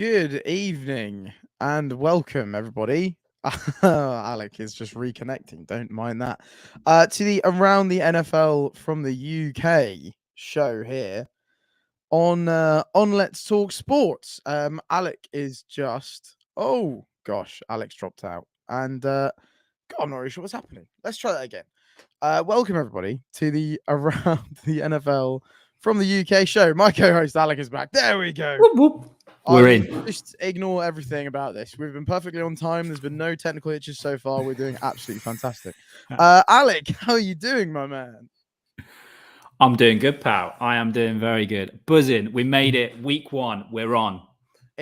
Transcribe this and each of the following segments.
Good evening and welcome, everybody. Alec is just reconnecting. Don't mind that. To the Around the NFL from the UK show here on Let's Talk Sports. Alec is just Alex dropped out, and God, I'm not really sure what's happening. Let's try that again. Welcome everybody to the Around the NFL from the UK show. My co-host Alec is back. There we go. Whoop, whoop. We're in. Just ignore everything about this. We've been perfectly on time. There's been no technical hitches so far. We're doing absolutely fantastic. Alec, how are you doing, my man? I'm doing good, pal. I am doing very good. Buzzing. We made it. Week 1. We're on.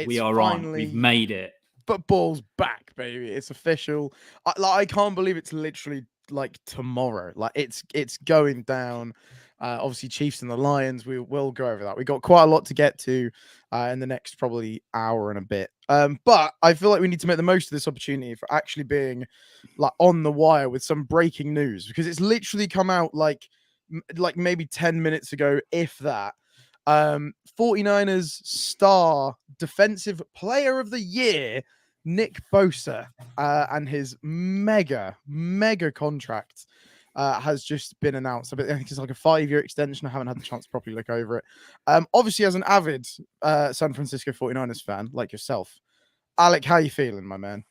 We are on. We've made it. Football's back, baby. It's official. I can't believe it's literally like tomorrow. Like it's going down. Obviously, Chiefs and the Lions. We will go over that. We got quite a lot to get to in the next probably hour and a bit. But I feel like we need to make the most of this opportunity for actually being like on the wire with some breaking news, because it's literally come out like maybe 10 minutes ago, if that. 49ers star defensive player of the year, Nick Bosa, and his mega contract has just been announced. I think it's like a 5-year extension. I haven't had the chance to properly look over it. Obviously, as an avid San Francisco 49ers fan like yourself, Alec, how you feeling, my man?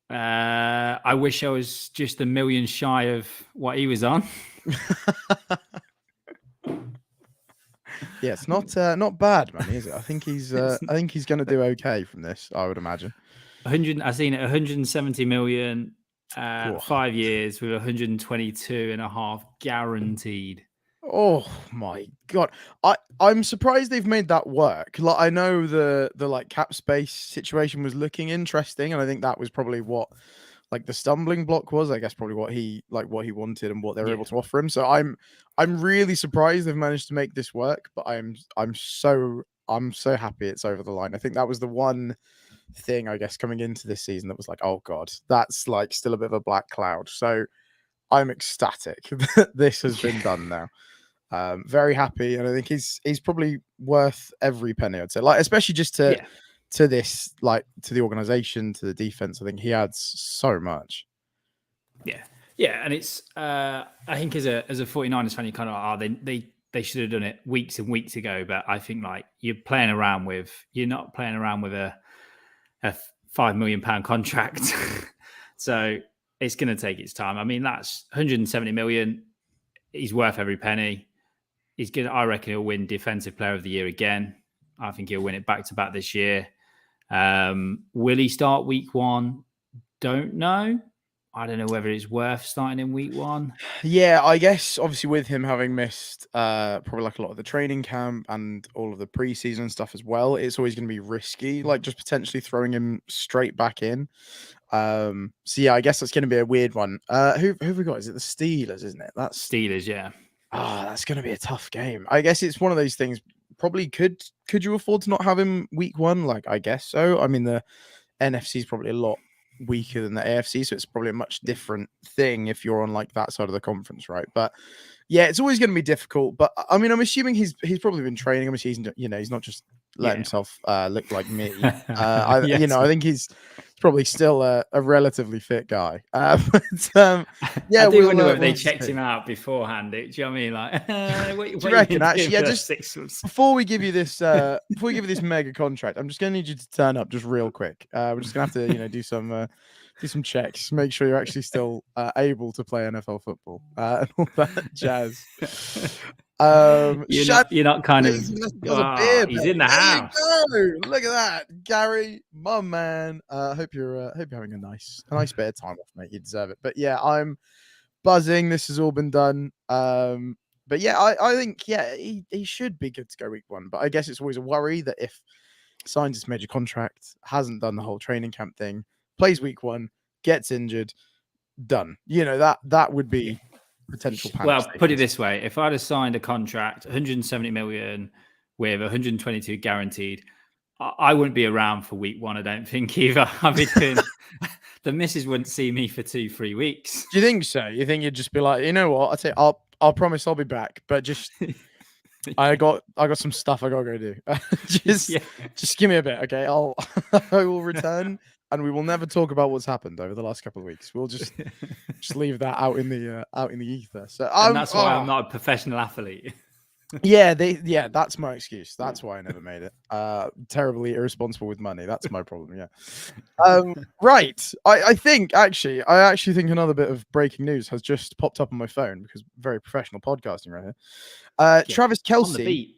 I wish I was just a million shy of what he was on. Yeah, it's not bad, man, is it? I think he's going to do okay from this, I would imagine. I've seen it 170 million, 5 years with 122.5 guaranteed. Oh my god. I'm surprised they've made that work. Like, I know the like cap space situation was looking interesting, and I think that was probably what like the stumbling block was, I guess, probably what he wanted and what they were able to offer him. So I'm really surprised they've managed to make this work, but I'm so happy it's over the line. I think that was the one thing, I guess, coming into this season that was like, oh god, that's like still a bit of a black cloud. So I'm ecstatic that this has been done now. Very happy, and I think he's probably worth every penny, I'd say. Like, especially just to this, like, to the organization, to the defense. I think he adds so much. Yeah, and it's I think as a 49ers fan, you kind of they should have done it weeks and weeks ago. But I think like you're not playing around with a £5 million contract, so it's going to take its time. I mean, that's 170 million. He's worth every penny. I reckon he'll win Defensive Player of the Year again. I think he'll win it back to back this year. Will he start week 1? Don't know. I don't know whether it's worth starting in week 1. Yeah, I guess obviously with him having missed probably like a lot of the training camp and all of the preseason stuff as well, it's always going to be risky, like just potentially throwing him straight back in. So yeah, I guess that's going to be a weird one. Who have we got? Is it the Steelers, isn't it? That's Steelers, yeah. That's going to be a tough game. I guess it's one of those things. Probably could you afford to not have him week 1? Like, I guess so. I mean, the NFC is probably a lot weaker than the AFC, so it's probably a much different thing if you're on like that side of the conference, right? But yeah, it's always going to be difficult. But I mean, I'm assuming he's probably been training. I'm assuming he's not just let himself look like me. I think he's probably still a relatively fit guy. I do wonder whether they checked him out beforehand. Do you know what I mean? Like, what do you reckon? Actually, yeah. Just before we give you this, mega contract, I'm just going to need you to turn up just real quick. We're just going to have to, do some checks, make sure you're actually still able to play NFL football and all that jazz. You're not kind of. He's in the house. Look at that, Gary, my man. Hope you're having a nice bit of time off, mate. You deserve it. But yeah, I'm buzzing. This has all been done. But yeah, I think he should be good to go week 1. But I guess it's always a worry that if he signs this major contract, hasn't done the whole training camp thing, plays week 1, gets injured, done. That would be potential panic. Well, put it this way: if I'd have signed a contract, 170 million with 122 guaranteed, I wouldn't be around for week 1. I don't think either. I'd be doing. The missus wouldn't see me for 2-3 weeks. Do you think so? You think you'd just be like, you know what? I'll promise I'll be back, but just I got some stuff I gotta go do. just give me a bit, okay? I will return, and we will never talk about what's happened over the last couple of weeks. We'll just leave that out in the ether. So and that's why I'm not a professional athlete. Yeah, that's my excuse. That's why I never made it. Terribly irresponsible with money. That's my problem. Yeah. Right. I actually think another bit of breaking news has just popped up on my phone because very professional podcasting right here. Travis Kelce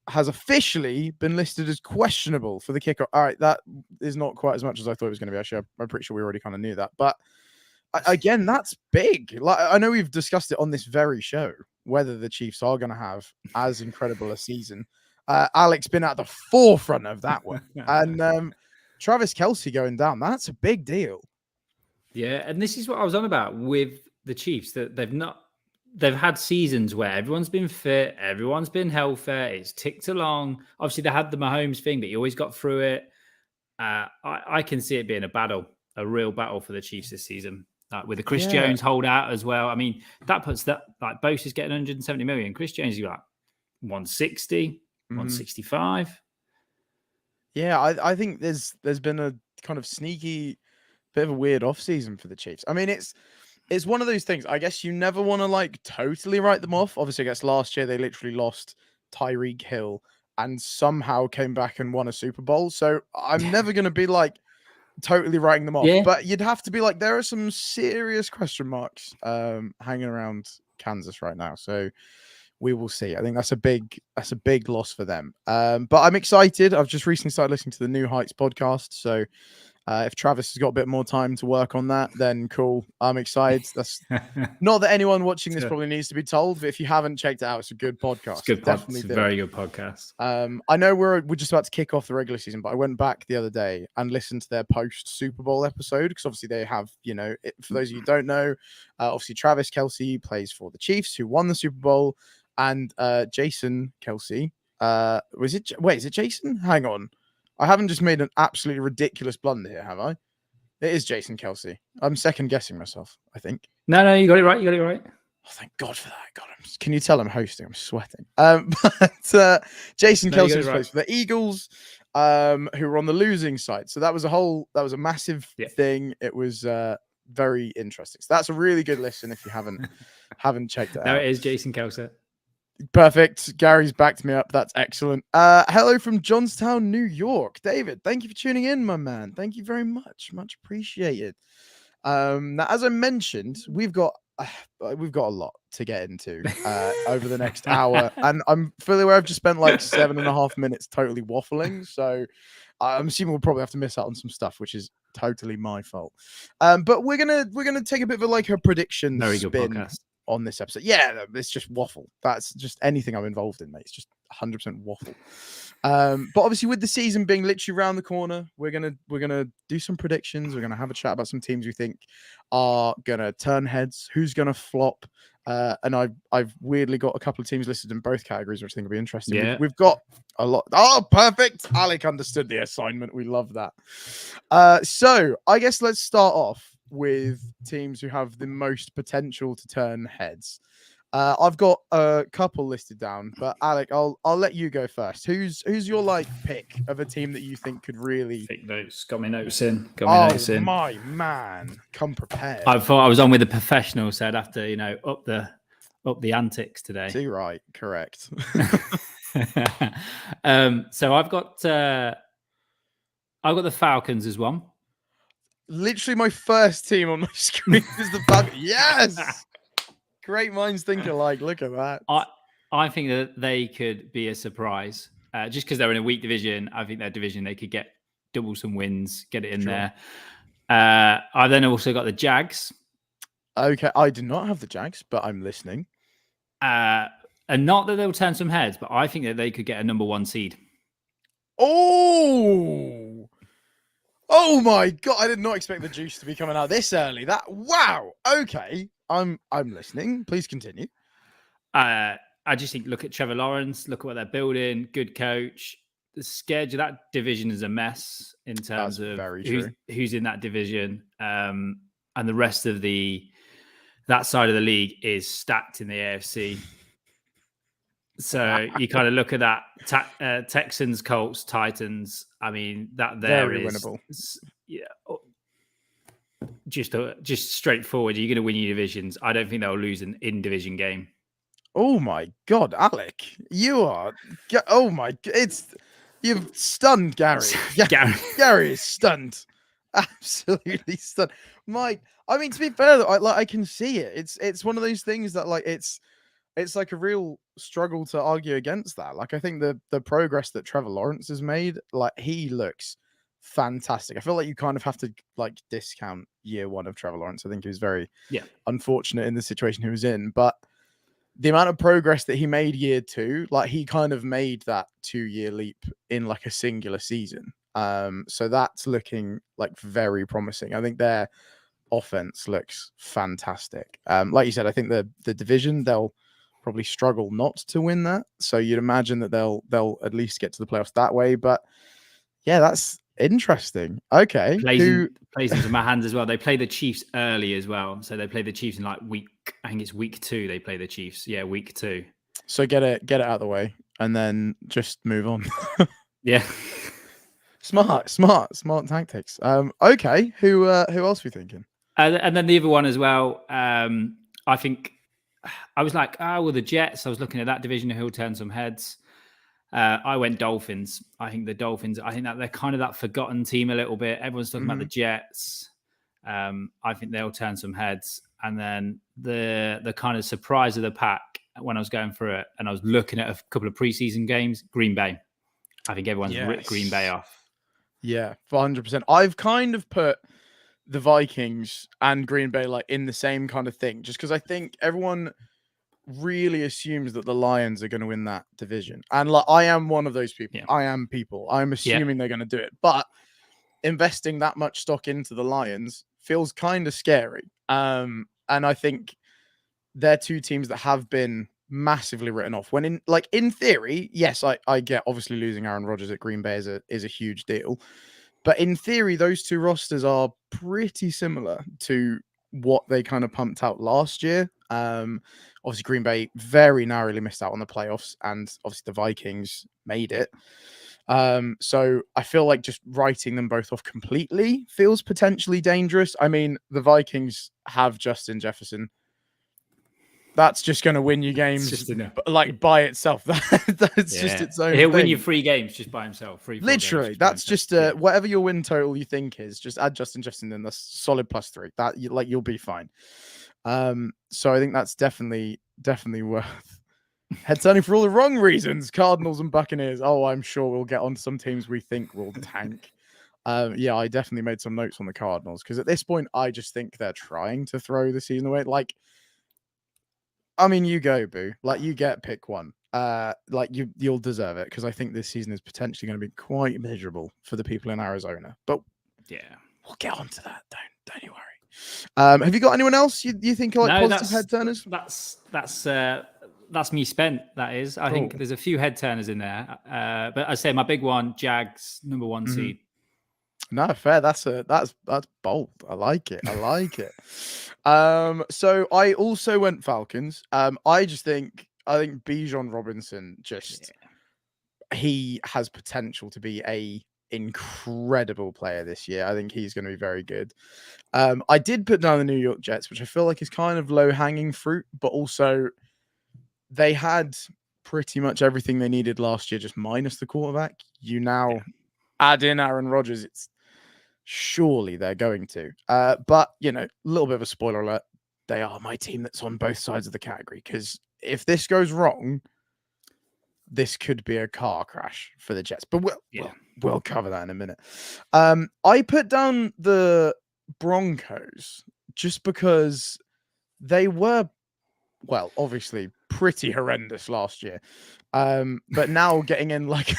has officially been listed as questionable for the kickoff. All right, that is not quite as much as I thought it was going to be. Actually, I'm pretty sure we already kind of knew that, but again, that's big. Like I know we've discussed it on this very show whether the Chiefs are going to have as incredible a season. Alex been at the forefront of that one, and Travis Kelce going down—that's a big deal. Yeah, and this is what I was on about with the Chiefs, that they've had seasons where everyone's been fit, everyone's been healthy, it's ticked along. Obviously, they had the Mahomes thing, but you always got through it. I can see it being a real battle for the Chiefs this season. With the Chris Jones holdout as well. I mean, that puts that, like, Bosa is getting 170 million. Chris Jones is like 160, 165. Yeah, I think there's been a kind of sneaky bit of a weird offseason for the Chiefs. I mean, it's one of those things. I guess you never want to like totally write them off. Obviously, I guess last year they literally lost Tyreek Hill and somehow came back and won a Super Bowl. So I'm never going to be like totally writing them off. Yeah. But you'd have to be like, there are some serious question marks hanging around Kansas right now. So we will see. I think that's a big loss for them. But I'm excited. I've just recently started listening to the New Heights podcast. So if Travis has got a bit more time to work on that, then cool. I'm excited. That's not that anyone watching this probably needs to be told, but if you haven't checked it out, it's a good podcast. It's good. Definitely it's a very good podcast. I know we're just about to kick off the regular season, but I went back the other day and listened to their post Super Bowl episode because obviously they have, for those of you who don't know, obviously Travis Kelce plays for the Chiefs, who won the Super Bowl, and Jason Kelce. Is it Jason? Hang on. I haven't just made an absolutely ridiculous blunder here, have I? It is Jason Kelce. I'm second guessing myself, I think. No, you got it right. Oh, thank God for that. God, can you tell I'm hosting? I'm sweating. But Jason Kelce plays for the Eagles, who were on the losing side. So that was a massive thing. It was very interesting. So that's a really good listen if you haven't checked it out. No, it is Jason Kelce. Perfect. Gary's backed me up. That's excellent. Hello from Johnstown, New York. David, thank you for tuning in, my man. Thank you very much. Much appreciated. Now, as I mentioned, we've got a lot to get into over the next hour. And I'm fully aware I've just spent like 7.5 minutes totally waffling. So I'm assuming we'll probably have to miss out on some stuff, which is totally my fault. But we're gonna take a bit of a prediction spin on this episode. Yeah, it's just waffle. That's just anything I'm involved in, mate. It's just 100% waffle. But obviously with the season being literally around the corner, we're gonna do some predictions. We're gonna have a chat about some teams we think are gonna turn heads, who's gonna flop. And I've weirdly got a couple of teams listed in both categories, which I think will be interesting. Yeah. We've got a lot. Oh, perfect. Alec understood the assignment. We love that. So I guess let's start off with teams who have the most potential to turn heads. I've got a couple listed down, but Alec, I'll let you go first. Who's your pick of a team that you think could really take notes? Got my notes in. My man, come prepared. I thought I was on with a professional, so I'd have to up the antics today. Too right, correct. So I've got the Falcons as one. Literally my first team on my screen is the Falcons. Yes. Great minds think alike. Look at that. I think that they could be a surprise. Just because they're in a weak division. I think their division, they could get double some wins, get it in there. I then also got the Jags. Okay. I do not have the Jags, but I'm listening. And not that they'll turn some heads, but I think that they could get a number 1 seed. Oh my God. I did not expect the juice to be coming out this early. Wow. Okay. I'm listening. Please continue. I just think, look at Trevor Lawrence, look at what they're building, good coach. The schedule, that division is a mess in terms of who's in that division. And the rest of that side of the league is stacked in the AFC. So you kind of look at that Texans, Colts, Titans. I mean, that there Very is winnable. yeah, just straightforward. You're going to win your divisions. I don't think they'll lose an in-division game. Oh my God, Alec, you are. Oh my, you've stunned Gary. Gary is stunned, absolutely stunned. Mike, I mean, to be fair, though, I can see it. It's one of those things that like it's like a real struggle to argue against that. Like I think the progress that Trevor Lawrence has made, like he looks fantastic. I feel like you kind of have to like discount year one of Trevor Lawrence. I think he was very unfortunate in the situation he was in, but the amount of progress that he made year two, like he kind of made that 2-year leap in like a singular season. So that's looking like very promising. I think their offense looks fantastic. Like you said, I think the division, they'll probably struggle not to win that. So you'd imagine that they'll at least get to the playoffs that way. But yeah, that's interesting. Okay. Plays into my hands as well. They play the Chiefs early as well. So they play the Chiefs in like I think it's week 2. They play the Chiefs. Yeah, week 2. So get it out of the way and then just move on. Yeah. Smart tactics. Okay. Who else are we thinking? And then the other one as well. I think I was like, well, the Jets. I was looking at that division who'll turn some heads. I went Dolphins. I think the Dolphins, I think that they're kind of that forgotten team a little bit. Everyone's talking about the Jets. I think they'll turn some heads. And then the kind of surprise of the pack when I was going through it and I was looking at a couple of preseason games, Green Bay. I think everyone's ripped Green Bay off. Yeah, 100%. I've kind of put the Vikings and Green Bay like in the same kind of thing, just because I think everyone really assumes that the Lions are going to win that division. And like I am one of those people. Yeah. I'm assuming they're going to do it. But investing that much stock into the Lions feels kind of scary. And I think they're two teams that have been massively written off. When in theory, yes, I get obviously losing Aaron Rodgers at Green Bay is a huge deal. But in theory, those two rosters are pretty similar to what they kind of pumped out last year. Obviously, Green Bay very narrowly missed out on the playoffs, and obviously the Vikings made it. So I feel like just writing them both off completely feels potentially dangerous. I mean, the Vikings have Justin Jefferson. That's just going to win you games like by itself. That's just its own He'll thing. win you 3 games just by himself. Literally, that's just whatever your win total you think is, just add Justin Jefferson in, that's solid +3. That you'll be fine. So I think that's definitely worth head turning for all the wrong reasons. Cardinals and Buccaneers. Oh, I'm sure we'll get on some teams we think will tank. Yeah, I definitely made some notes on the Cardinals because at this point, I just think they're trying to throw the season away. Like, I mean, you go, Boo. Like, you get pick one. Like you'll deserve it because I think this season is potentially going to be quite miserable for the people in Arizona. But yeah, we'll get on to that. Don't you worry. Have you got anyone else you think are like positive head turners? That's me spent. That is. I think there's a few head turners in there. But I say my big one, Jags, number 1 seed. No, fair. That's bold. I like it. So I also went Falcons. I think Bijan Robinson he has potential to be a incredible player this year. I think he's going to be very good. I did put down the New York Jets, which I feel like is kind of low-hanging fruit, but also they had pretty much everything they needed last year, just minus the quarterback. You now add in Aaron Rodgers, it's surely they're going to. But, a little bit of a spoiler alert, they are my team that's on both sides of the category, because if this goes wrong, this could be a car crash for the Jets. But we'll cover that in a minute. I put down the Broncos just because they were, obviously pretty horrendous last year. But now getting in like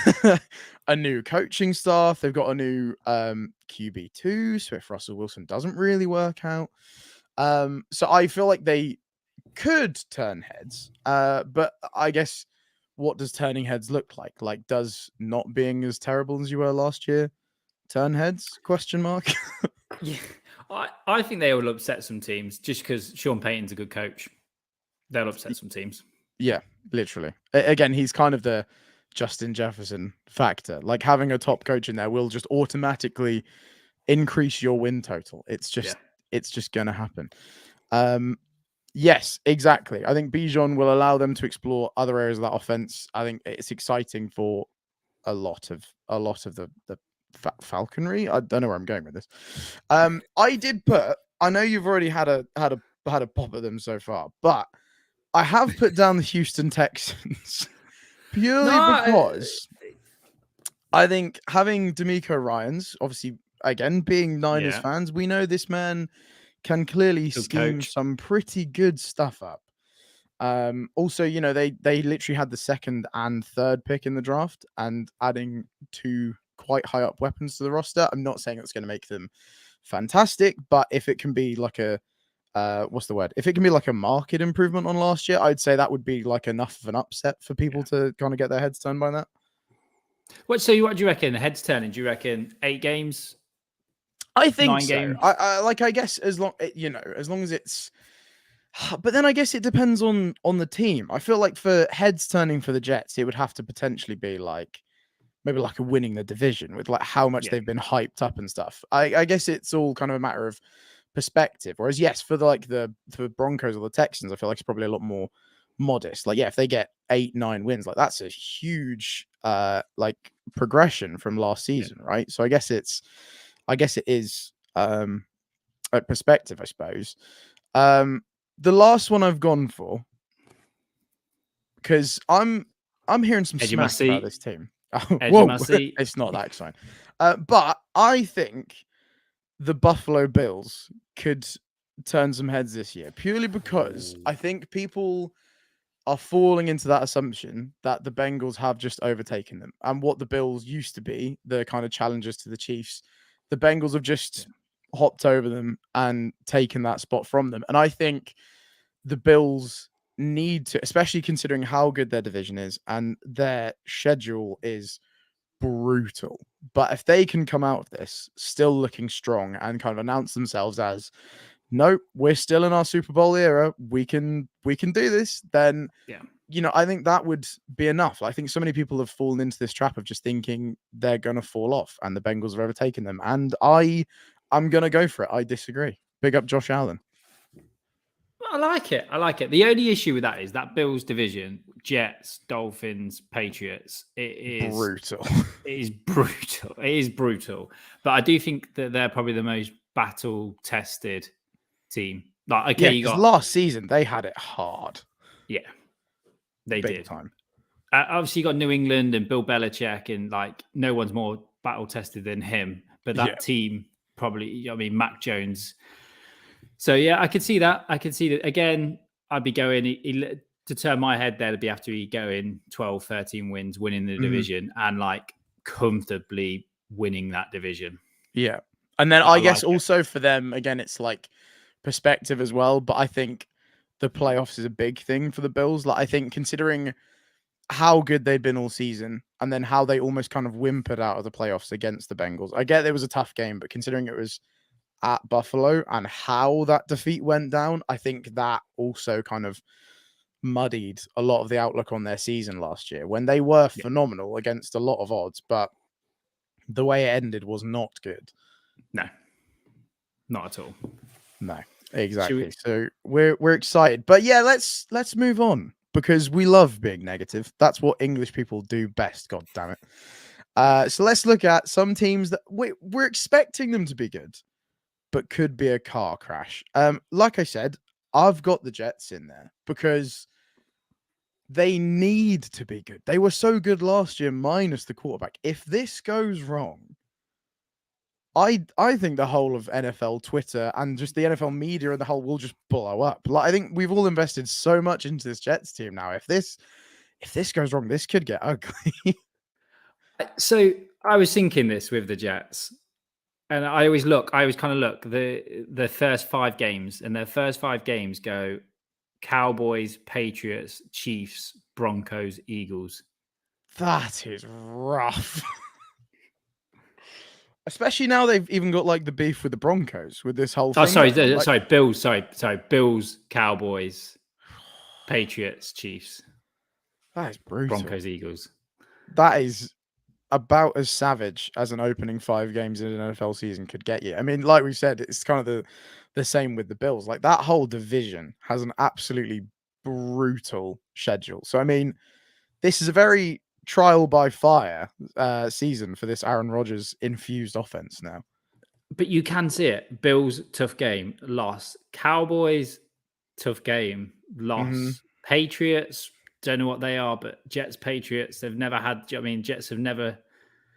a new coaching staff, they've got a new QB2. Swift Russell Wilson doesn't really work out. So I feel like they could turn heads. But I guess, what does turning heads look like? Like, does not being as terrible as you were last year turn heads? ? Yeah, I think they will upset some teams just because Sean Payton's a good coach. They'll upset some teams. Yeah, Literally. Again, he's kind of the Justin Jefferson factor. Like having a top coach in there will just automatically increase your win total. It's just going to happen. Yes, exactly. I think Bijan will allow them to explore other areas of that offense. I think it's exciting for a lot of the falconry. I don't know where I'm going with this. I did put. I know you've already had a pop at them so far, but I have put down the Houston Texans purely because I think having D'Amico Ryans, obviously, again being Niners fans, we know this man can clearly scheme some pretty good stuff up. Also, you know, they literally had the second and third pick in the draft, and adding 2 quite high up weapons to the roster. I'm not saying it's going to make them fantastic, but if it can be like a what's the word? If it can be like a market improvement on last year, I'd say that would be like enough of an upset for people to kind of get their heads turned by that. What do you reckon? Heads turning? Do you reckon 8 games? I think 9 games. I guess as long as it's. But then I guess it depends on the team. I feel like for heads turning for the Jets, it would have to potentially be like maybe like a winning the division with like how much they've been hyped up and stuff. I guess it's all kind of a matter of perspective. Whereas yes, for the Broncos or the Texans, I feel like it's probably a lot more modest. Like if they get 8-9 wins, like that's a huge like progression from last season, right? So I guess it is a perspective, I suppose. The last one I've gone for, because I'm hearing some smack about this team. Whoa, it's not that exciting. But I think the Buffalo Bills could turn some heads this year, purely because I think people are falling into that assumption that the Bengals have just overtaken them. And what the Bills used to be, the kind of challengers to the Chiefs, the Bengals have just hopped over them and taken that spot from them. And I think the Bills need to, especially considering how good their division is and their schedule is brutal. But if they can come out of this still looking strong and kind of announce themselves as, nope, we're still in our Super Bowl era, we can do this, then I think that would be enough. I think so many people have fallen into this trap of just thinking they're going to fall off and the Bengals have overtaken them. And I'm going to go for it. I disagree. Big up Josh Allen. I like it. The only issue with that is that Bills division, Jets, Dolphins, Patriots, it is brutal. It is brutal. But I do think that they're probably the most battle-tested team. Like, okay, because last season they had it hard. Yeah, they Big did. Time. Obviously, you got New England and Bill Belichick, and like no one's more battle-tested than him. But that team probably, Mac Jones. So yeah, I could see that. Again, I'd be going to turn my head there. It'd have to be going 12, 13 wins, winning the division, and like comfortably winning that division. Yeah, and then I guess also for them, again, it's like perspective as well. But I think the playoffs is a big thing for the Bills. Like I think considering how good they'd been all season, and then how they almost kind of whimpered out of the playoffs against the Bengals. I get it was a tough game, but considering it was at Buffalo and how that defeat went down, I think that also kind of muddied a lot of the outlook on their season last year when they were phenomenal against a lot of odds, but the way it ended was not good. No, not at all. No, exactly. So we're excited, but yeah, let's move on because we love being negative. That's what English people do best. God damn it. So let's look at some teams that we're expecting them to be good, but could be a car crash. Like I said, I've got the Jets in there because they need to be good. They were so good last year, minus the quarterback. If this goes wrong, I think the whole of NFL Twitter and just the NFL media and the whole will just blow up. Like I think we've all invested so much into this Jets team now. If this goes wrong, this could get ugly. So I was thinking this with the Jets. And I always kind of look the first 5 games, and their first 5 games go Cowboys, Patriots, Chiefs, Broncos, Eagles. That is rough. Especially now they've even got like the beef with the Broncos with this whole thing. Oh, sorry, Bills, Bills, Cowboys, Patriots, Chiefs. That is brutal. Broncos, Eagles. That is about as savage as an opening 5 games in an NFL season could get you. I mean, like we said, it's kind of the same with the Bills. Like that whole division has an absolutely brutal schedule. So I mean, this is a very trial by fire season for this Aaron Rodgers infused offense now. But you can see it. Bills, tough game, loss. Cowboys, tough game, loss. Mm-hmm. Patriots, don't know what they are, but Jets, Patriots, they've never had. I mean, Jets have never.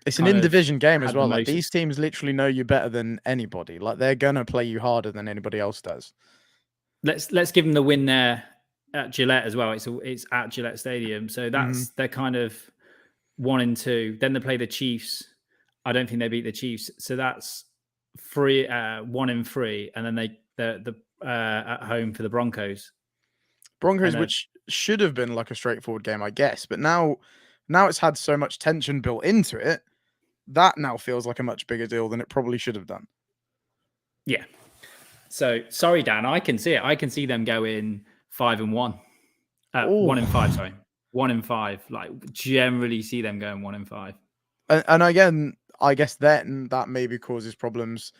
It's an in-division game as had well. the Like most- these teams literally know you better than anybody. Like they're gonna play you harder than anybody else does. Let's give them the win there at Gillette as well. It's at Gillette Stadium, so that's they're kind of 1-2. Then they play the Chiefs. I don't think they beat the Chiefs, so that's 1-3, and then they're at home for the Broncos. Broncos, which should have been like a straightforward game, I guess, but now it's had so much tension built into it. That now feels like a much bigger deal than it probably should have done. Yeah. So sorry, Dan. I can see it. I can see them going 5-1. 1-5. Sorry, 1-5. Like generally see them going 1-5. And again, I guess then that maybe causes problems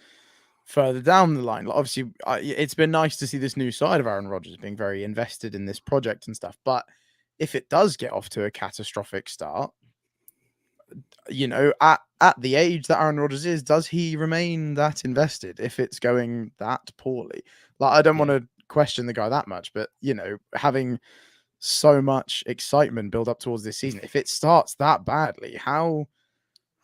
further down the line. Like obviously, it's been nice to see this new side of Aaron Rodgers being very invested in this project and stuff. But if it does get off to a catastrophic start, you know, at the age that Aaron Rodgers is, does he remain that invested if it's going that poorly? Like, I don't want to question the guy that much, but, you know, having so much excitement build up towards this season, if it starts that badly, how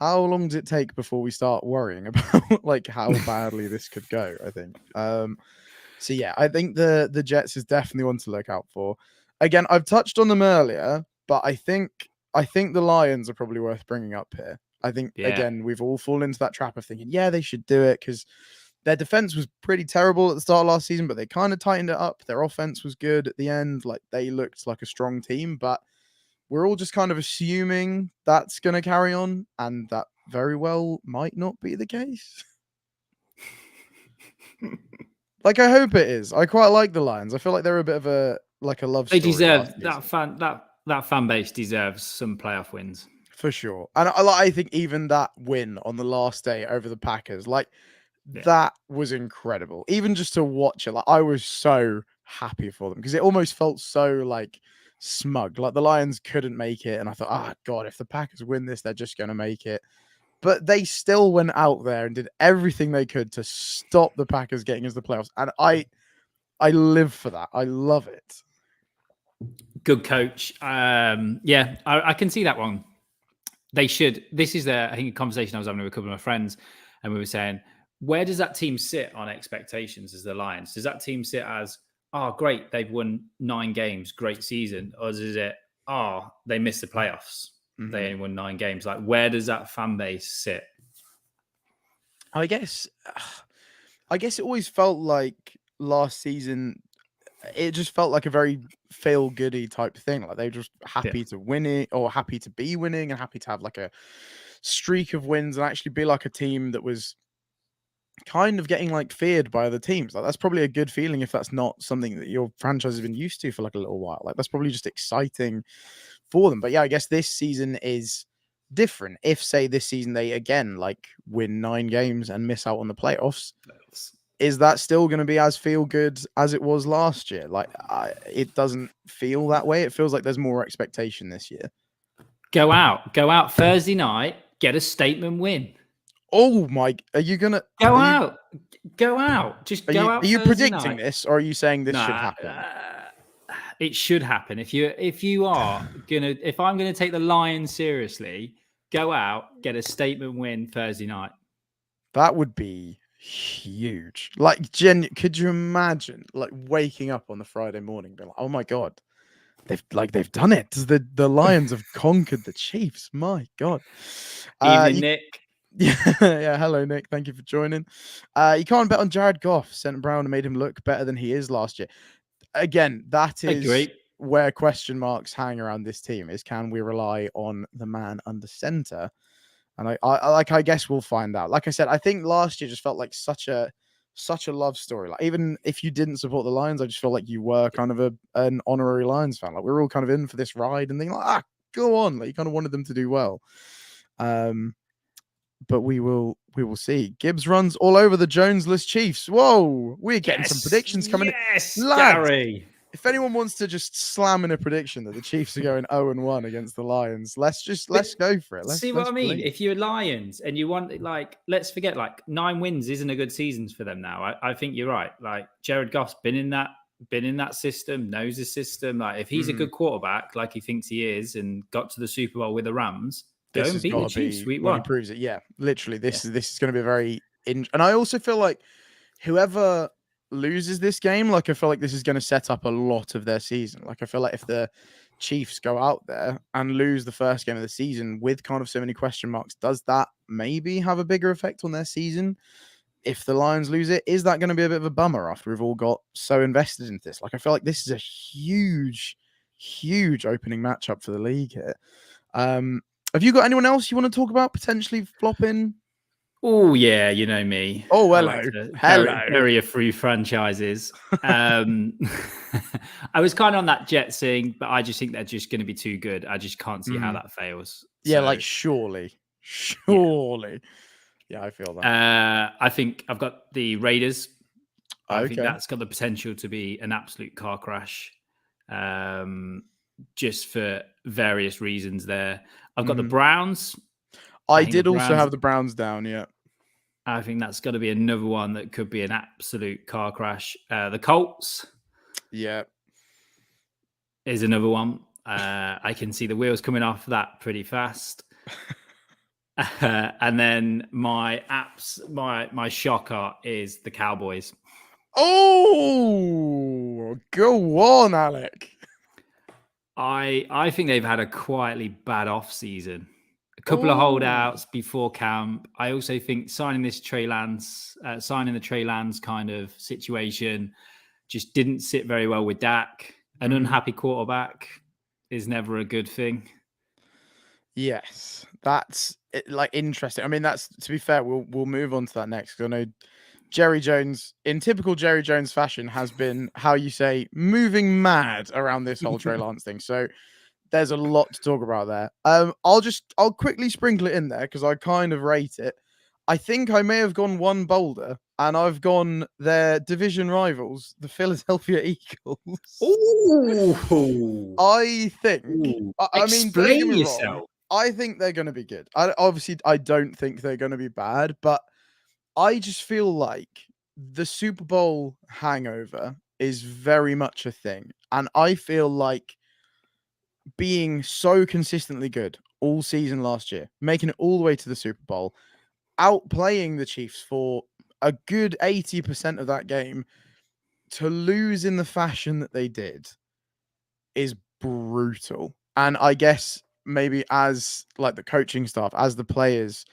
long does it take before we start worrying about like how badly this could go? I think. So yeah, I think the Jets is definitely one to look out for. Again, I've touched on them earlier, but I think the Lions are probably worth bringing up here. I think again we've all fallen into that trap of thinking, yeah, they should do it because their defense was pretty terrible at the start of last season, but they kind of tightened it up. Their offense was good at the end, like they looked like a strong team, but we're all just kind of assuming that's going to carry on, and that very well might not be the case. Like, I hope it is. I quite like the Lions. I feel like they're a bit of a love story. They deserve that fan base deserves some playoff wins for sure. And I think even that win on the last day over the Packers, like that was incredible. Even just to watch it, like I was so happy for them because it almost felt so like smug. Like the Lions couldn't make it, and I thought, oh God, if the Packers win this, they're just going to make it. But they still went out there and did everything they could to stop the Packers getting into the playoffs, and I live for that. I love it. Good coach. I can see that one. They should. This is I think a conversation I was having with a couple of my friends, and we were saying, where does that team sit on expectations as the Lions? Does that team sit as, oh, great, they've won 9 games, great season? Or is it, oh, they missed the playoffs, they only won 9 games? Like, where does that fan base sit? I guess it always felt like last season, it just felt like a very feel-goody type thing. Like they were just happy to win it, or happy to be winning, and happy to have like a streak of wins and actually be like a team that was kind of getting like feared by other teams. Like that's probably a good feeling if that's not something that your franchise has been used to for like a little while. Like that's probably just exciting for them. But yeah, I guess this season is different. If say this season they again like win 9 games and miss out on the playoffs, is that still going to be as feel good as it was last year? Like it doesn't feel that way. It feels like there's more expectation this year. Go out Thursday night, get a statement win. Oh my! Are you gonna go out? Just go out. Are you predicting this, or are you saying this should happen? It should happen. If I'm gonna take the Lions seriously, go out, get a statement win Thursday night. That would be huge. Like, could you imagine like waking up on the Friday morning, being like, "Oh my God, they've done it! The Lions have conquered the Chiefs." My God. Evening, Nick. Yeah. Hello, Nick. Thank you for joining. You can't bet on Jared Goff. Sent Brown and made him look better than he is last year. Again, that is where question marks hang around this team. Is can we rely on the man under center? And I guess we'll find out. Like I said, I think last year just felt like such a such a love story. Like even if you didn't support the Lions, I just felt like you were kind of an honorary Lions fan. Like we were all kind of in for this ride and thinking like, go on. Like you kind of wanted them to do well. But we will see. Gibbs runs all over the Jonesless Chiefs. Whoa, we're getting some predictions coming in. Yes, Lads, Gary. if anyone wants to just slam in a prediction that the Chiefs are going 0-1 against the Lions, let's go for it. See what I mean? If you're Lions and you want, like, let's forget, like 9 wins isn't a good season for them now. I think you're right. Like Jared Goff's been in that system, knows the system. Like if he's a good quarterback, like he thinks he is, and got to the Super Bowl with the Rams, go and beat the Chiefs. Week 1. He proves it. Yeah, literally. This is going to be a very and I also feel like whoever loses this game, like I feel like this is going to set up a lot of their season. Like I feel like if the Chiefs go out there and lose the first game of the season with kind of so many question marks, does that maybe have a bigger effect on their season? If the Lions lose it, is that going to be a bit of a bummer after we've all got so invested into this? Like I feel like this is a huge opening matchup for the league here. Have you got anyone else you want to talk about potentially flopping? Oh yeah, you know me. Oh hello, area through franchises. I was kind of on that Jets thing, but I just think they're just going to be too good. I just can't see how that fails. Yeah, like surely. Yeah, I feel that. I think I've got the Raiders. I think that's got the potential to be an absolute car crash. Just for various reasons there. I've got the Browns. I did also have the Browns down, yeah. I think that's got to be another one that could be an absolute car crash. The Colts. Yeah. Is another one. I can see the wheels coming off that pretty fast. And then my shocker is the Cowboys. Oh, go on, Alec. I think they've had a quietly bad off season. A couple of holdouts before camp. I also think signing the Trey Lance kind of situation just didn't sit very well with Dak. An unhappy quarterback is never a good thing. Yes, that's like interesting. I mean, that's, to be fair, we'll move on to that next because I know Jerry Jones, in typical Jerry Jones fashion, has been, how you say, moving mad around this whole Trey Lance thing. So there's a lot to talk about there. I'll quickly sprinkle it in there because I kind of rate it. I think I may have gone one bolder, and I've gone their division rivals, the Philadelphia Eagles. Ooh. I think. I mean, don't get me yourself. Wrong, I think they're going to be good. I don't think they're going to be bad, but I just feel like the Super Bowl hangover is very much a thing. And I feel like being so consistently good all season last year, making it all the way to the Super Bowl, outplaying the Chiefs for a good 80% of that game, to lose in the fashion that they did is brutal. And I guess maybe as like the coaching staff, as the players,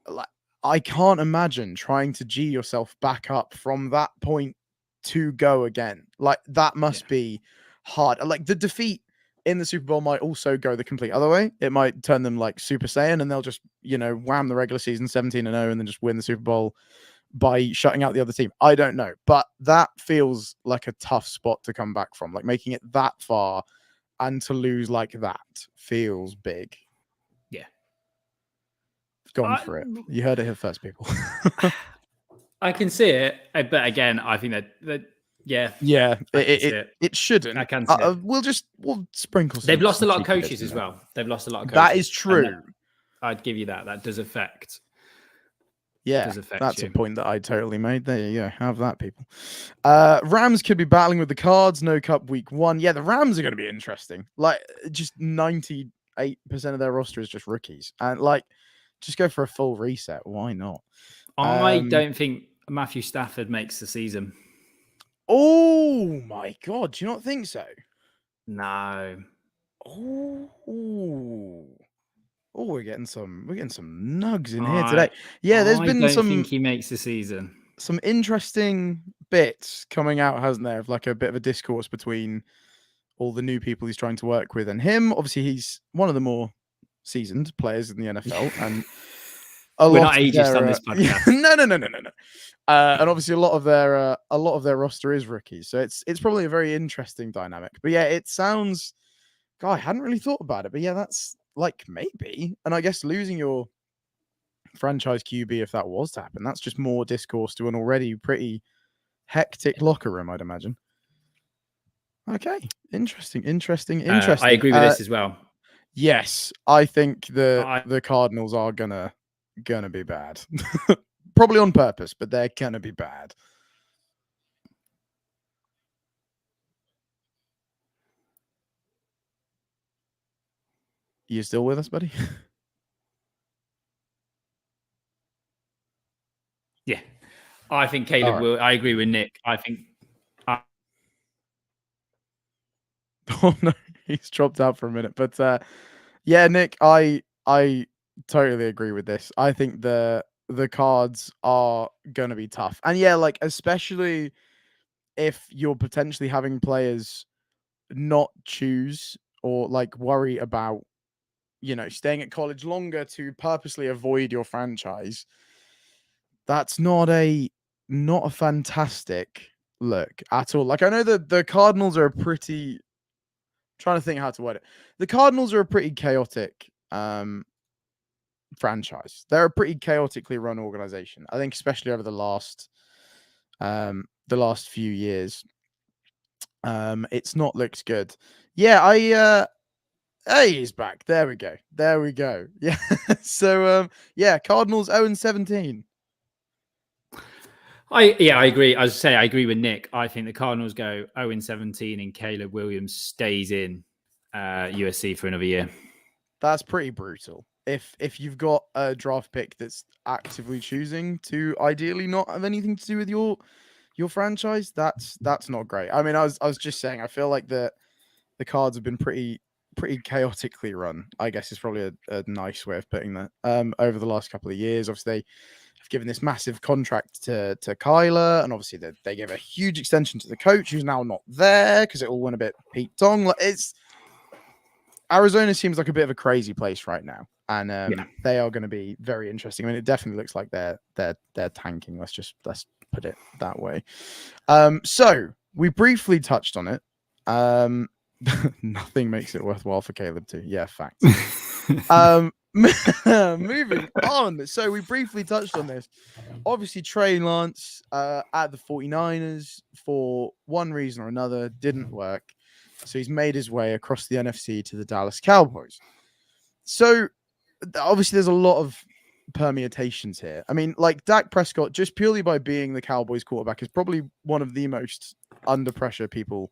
like I can't imagine trying to G yourself back up from that point to go again. Like that must be hard. Like the defeat in the Super Bowl might also go the complete other way. It might turn them like Super Saiyan and they'll just, wham the regular season 17-0 and then just win the Super Bowl by shutting out the other team. I don't know. But that feels like a tough spot to come back from. Like making it that far and to lose like that feels big. Yeah. Gone for it. You heard it here first, people. I can see it. But again, I think that it shouldn't. I can see it. We'll sprinkle some. They've lost a lot of coaches as well. They've lost a lot of coaches. That is true. I'd give you that. That does affect. Yeah, that's a point that I totally made. There you go. Have that, people. Rams could be battling with the Cards. No Cup week 1. Yeah, the Rams are going to be interesting. Like, just 98% of their roster is just rookies. And, like, just go for a full reset. Why not? I don't think Matthew Stafford makes the season. Oh, my God. Do you not think so? No. Oh, we're getting some nugs in here today. Yeah, there's been some. I don't think he makes the season. Some interesting bits coming out, hasn't there? Of like a bit of a discourse between all the new people he's trying to work with and him. Obviously, he's one of the more seasoned players in the NFL, and We're not ageist on this podcast. No. And obviously a lot of their roster is rookies, so it's probably a very interesting dynamic. But yeah, it sounds. God, I hadn't really thought about it, but yeah, that's like maybe. And I guess losing your franchise QB, if that was to happen, that's just more discourse to an already pretty hectic locker room, I'd imagine. Okay, interesting. I agree with this as well. Yes, I think the Cardinals are gonna be bad. Probably on purpose, but they're gonna be bad. You still with us, buddy? Yeah, I think Caleb will. I agree with Nick. I think. Oh no, he's dropped out for a minute. But yeah, Nick, I totally agree with this. I think the Cards are gonna be tough, and yeah, like especially if you're potentially having players not choose or like worry about, staying at college longer to purposely avoid your franchise. That's not a fantastic look at all. Like I know that the Cardinals are a pretty trying to think how to word it. The Cardinals are a pretty chaotic franchise. They're a pretty chaotically run organization. I think especially over the last few years. It's not looked good. Yeah, hey, he's back. There we go. Yeah. So yeah, Cardinals 0-17. I agree. As I say, I agree with Nick. I think the Cardinals go 0-17 and Caleb Williams stays in USC for another year. That's pretty brutal. If you've got a draft pick that's actively choosing to ideally not have anything to do with your franchise, that's not great. I mean, I was just saying, I feel like the Cards have been pretty chaotically run, I guess is probably a nice way of putting that. Over the last couple of years, obviously they have given this massive contract to Kyler, and obviously they gave a huge extension to the coach, who's now not there because it all went a bit Pete Tong. Like Arizona seems like a bit of a crazy place right now, and they are going to be very interesting. I mean, it definitely looks like they're tanking. Let's put it that way. So we briefly touched on it. Nothing makes it worthwhile for Caleb too. Yeah, fact. Moving on. So we briefly touched on this. Obviously, Trey Lance at the 49ers for one reason or another didn't work. So he's made his way across the NFC to the Dallas Cowboys. So obviously there's a lot of permutations here. I mean, like Dak Prescott, just purely by being the Cowboys quarterback, is probably one of the most under pressure people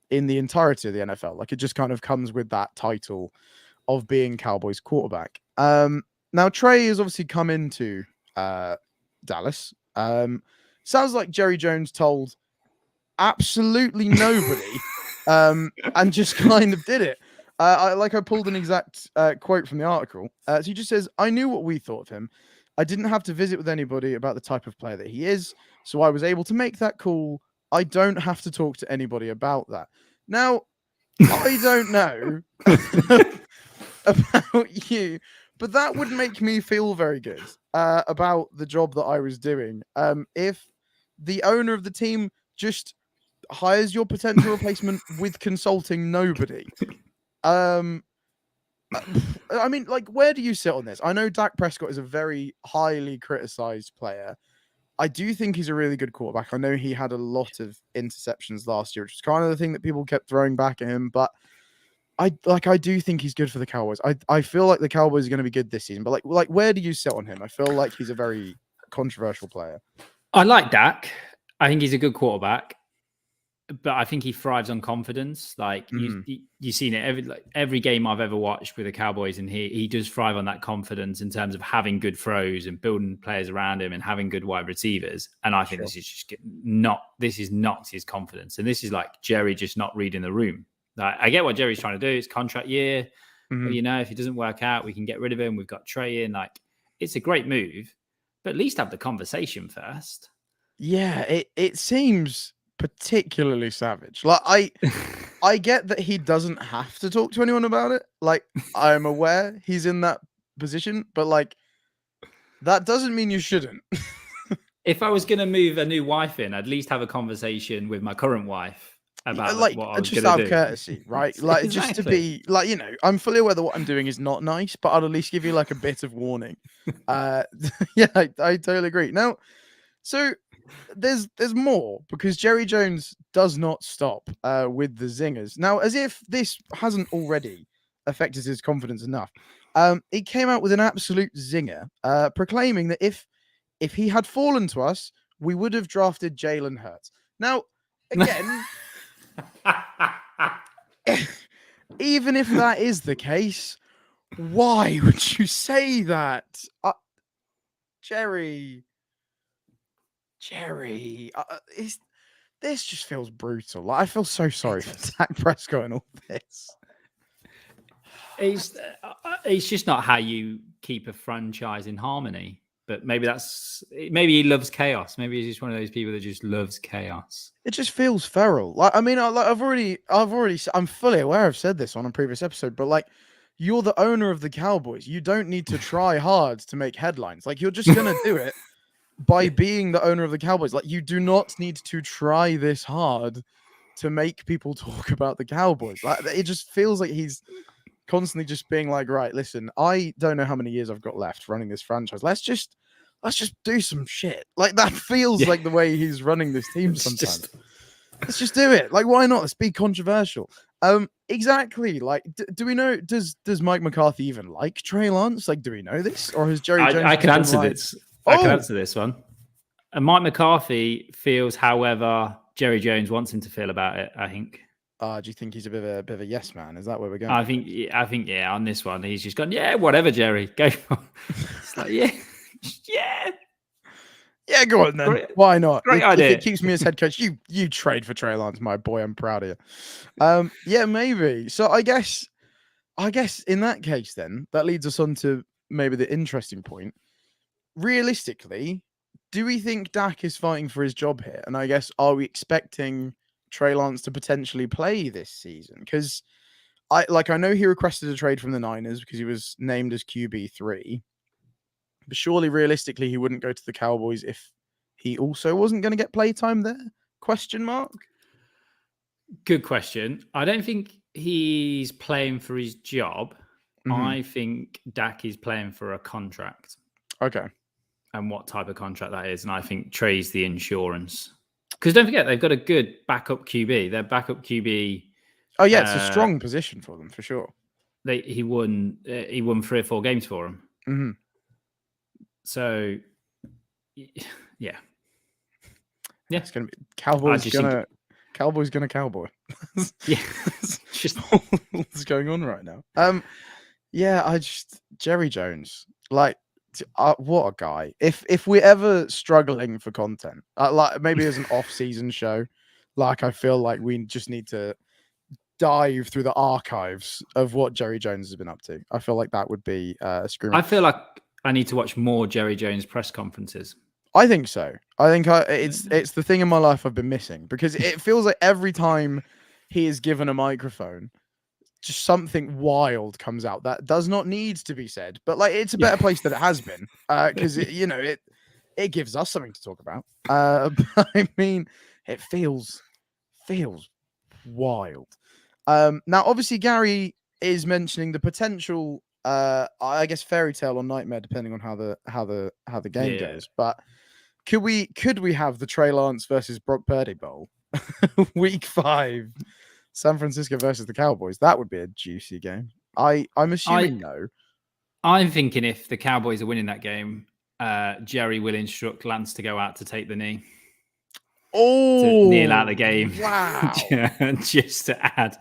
in the entirety of the NFL. Like it just kind of comes with that title of being Cowboys quarterback. Now Trey has obviously come into Dallas. Sounds like Jerry Jones told absolutely nobody and just kind of did it. I pulled an exact quote from the article. So he just says, "I knew what we thought of him. I didn't have to visit with anybody about the type of player that he is, so I was able to make that call. I don't have to talk to anybody about that." Now, I don't know about you, but that would make me feel very good about the job that I was doing. If the owner of the team just hires your potential replacement with consulting nobody. I mean, like, where do you sit on this? I know Dak Prescott is a very highly criticized player. I do think he's a really good quarterback. I know he had a lot of interceptions last year, which is kind of the thing that people kept throwing back at him. But I do think he's good for the Cowboys. I feel like the Cowboys are going to be good this season. But like, where do you sit on him? I feel like he's a very controversial player. I like Dak. I think he's a good quarterback, but I think he thrives on confidence. Like you've seen it every game I've ever watched with the Cowboys, and he does thrive on that confidence in terms of having good throws and building players around him and having good wide receivers. And I think this is just not his confidence. And this is like Jerry just not reading the room. Like, I get what Jerry's trying to do. It's contract year. But, if it doesn't work out, we can get rid of him. We've got Trey in. Like, it's a great move, but at least have the conversation first. Yeah, it seems particularly savage. Like I get that he doesn't have to talk to anyone about it. Like I'm aware he's in that position, but like That doesn't mean you shouldn't. If I was going to move a new wife in, I'd at least have a conversation with my current wife about Like, what I was just going out to of do. courtotty, right? Like, just to Exactly. be like, I'm fully aware that what I'm doing is not nice, but I'll at least give you like a bit of warning. Yeah, I totally agree. Now, so there's more because Jerry Jones does not stop with the zingers. Now, as if this hasn't already affected his confidence enough, he came out with an absolute zinger, proclaiming that if he had fallen to us, we would have drafted Jalen Hurts. Now, again, even if that is the case, why would you say that? Jerry, this just feels brutal. Like, I feel so sorry for Dak Prescott and all this. It's just not how you keep a franchise in harmony. But maybe he loves chaos. Maybe he's just one of those people that just loves chaos. It just feels feral. Like, I mean, I'm fully aware I've said this on a previous episode, but like, you're the owner of the Cowboys. You don't need to try hard to make headlines. Like, you're just gonna do it by being the owner of the Cowboys. Like, you do not need to try this hard to make people talk about the Cowboys. Like, it just feels like he's constantly just being like, right, listen, I don't know how many years I've got left running this franchise. Let's just do some shit. Like, that feels like the way he's running this team sometimes. Let's just do it. Like, why not? Let's be controversial. Exactly. Like, do we know? Does Mike McCarthy even like Trey Lance? Like, do we know this, or has Jerry Jones? I can answer this. I can answer this one. And Mike McCarthy feels however Jerry Jones wants him to feel about it, I think. Do you think he's a bit of a yes man? Is that where we're going? I think yeah. On this one, he's just gone. Yeah, whatever, Jerry, go. It's like yeah. Go on then. Why not? Great idea. If it keeps me as head coach, you trade for Trey Lance, my boy. I'm proud of you. Yeah, maybe. So I guess in that case, then that leads us on to maybe the interesting point. Realistically, do we think Dak is fighting for his job here? And I guess, are we expecting Trey Lance to potentially play this season? Because I know he requested a trade from the Niners because he was named as QB3, but surely realistically he wouldn't go to the Cowboys if he also wasn't going to get playtime there? Question mark. Good question. I don't think he's playing for his job. I think Dak is playing for a contract. Okay. And what type of contract that is. And I think Trey's the insurance. Because don't forget, they've got a good backup QB. Their backup QB. Oh yeah, it's a strong position for them for sure. He won 3 or 4 games for them. Mm-hmm. So, yeah, it's gonna be Cowboys gonna cowboy. Yeah, just what's going on right now. Yeah, Jerry Jones, like. What a guy! If we're ever struggling for content, like maybe as an off-season show, like I feel like we just need to dive through the archives of what Jerry Jones has been up to. I feel like that would be a scream. I feel like I need to watch more Jerry Jones press conferences. I think so. I think it's the thing in my life I've been missing because it feels like every time he is given a microphone, just something wild comes out that does not need to be said, but like it's a better place than it has been because it gives us something to talk about. But I mean, it feels wild. Now, obviously, Gary is mentioning the potential, I guess, fairy tale or nightmare, depending on how the game goes. But could we have the Trey Lance versus Brock Purdy Bowl, Week 5? San Francisco versus the Cowboys. That would be a juicy game. I'm assuming no. I'm thinking if the Cowboys are winning that game, Jerry will instruct Lance to go out to take the knee. To kneel out the game. Wow. Just to add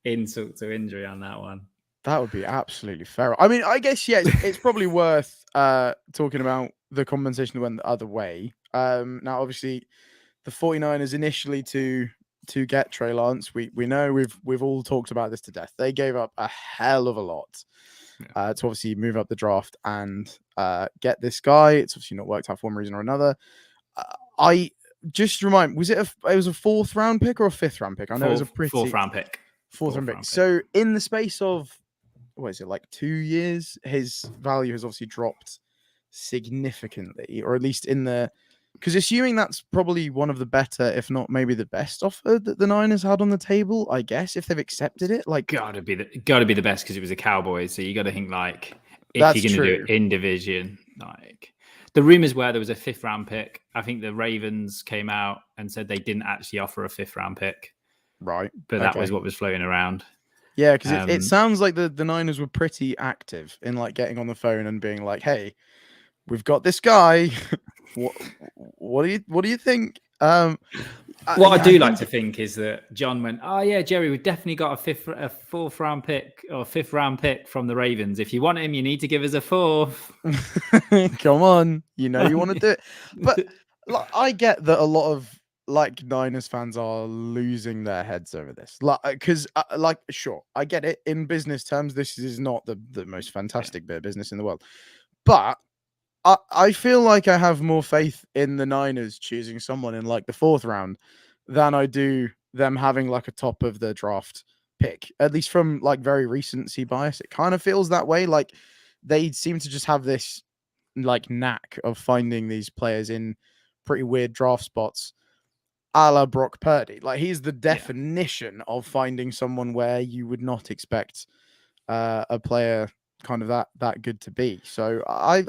insult to injury on that one. That would be absolutely feral. I mean, I guess, yeah, it's probably worth talking about the compensation that went the other way. Now, obviously, the 49ers initially to get Trey Lance, we know we've all talked about this to death. They gave up a hell of a lot to obviously move up the draft and get this guy. It's obviously not worked out for one reason or another. I just remind, it was a 4th round pick or a 5th round pick? I know it was a pretty 4th round pick. 4th round pick. So in the space of what is it, like 2 years, his value has obviously dropped significantly, or at least in the, because assuming that's probably one of the better, if not maybe the best offer that the Niners had on the table, I guess, if they've accepted it. Like, Gotta be the best because it was the Cowboys. So you got to think like if that's you're going to do true. it in division, like the rumors were there was a 5th round pick. I think the Ravens came out and said they didn't actually offer a 5th round pick, Right. but that Okay. was what was floating around. Yeah, because it sounds like the Niners were pretty active in like getting on the phone and being like, "Hey, we've got this guy. what do you think?" What I do like to think is that John went, "Oh yeah, Jerry, we've definitely got a 4th round pick or 5th round pick from the Ravens. If you want him, you need to give us a 4th." Come on, you know you want to do it, but like, I get that a lot of like Niners fans are losing their heads over this, like because like sure, I get it in business terms. This is not the most fantastic bit of business in the world, but I feel like I have more faith in the Niners choosing someone in like the 4th round than I do them having like a top of the draft pick. At least from like very recency bias, it kind of feels that way. Like they seem to just have this like knack of finding these players in pretty weird draft spots, a la Brock Purdy. Like he's the definition of finding someone where you would not expect a player kind of that good to be. So I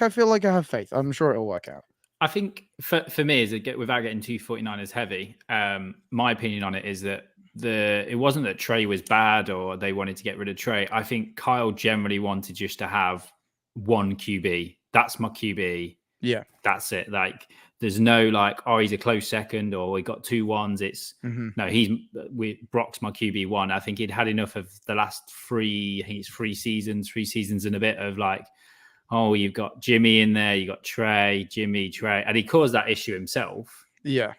feel like I have faith. I'm sure it'll work out. I think for me, without getting too 49ers heavy, my opinion on it is that it wasn't that Trey was bad or they wanted to get rid of Trey. I think Kyle generally wanted just to have one QB. That's my QB. Yeah. That's it. Like there's no like, oh, he's a close second or we got 2 1s. It's no, Brock's my QB1. I think he'd had enough of the last 3 seasons and a bit of like, oh, you've got Jimmy in there, you got Trey, Jimmy, Trey, and he caused that issue himself. Yeah.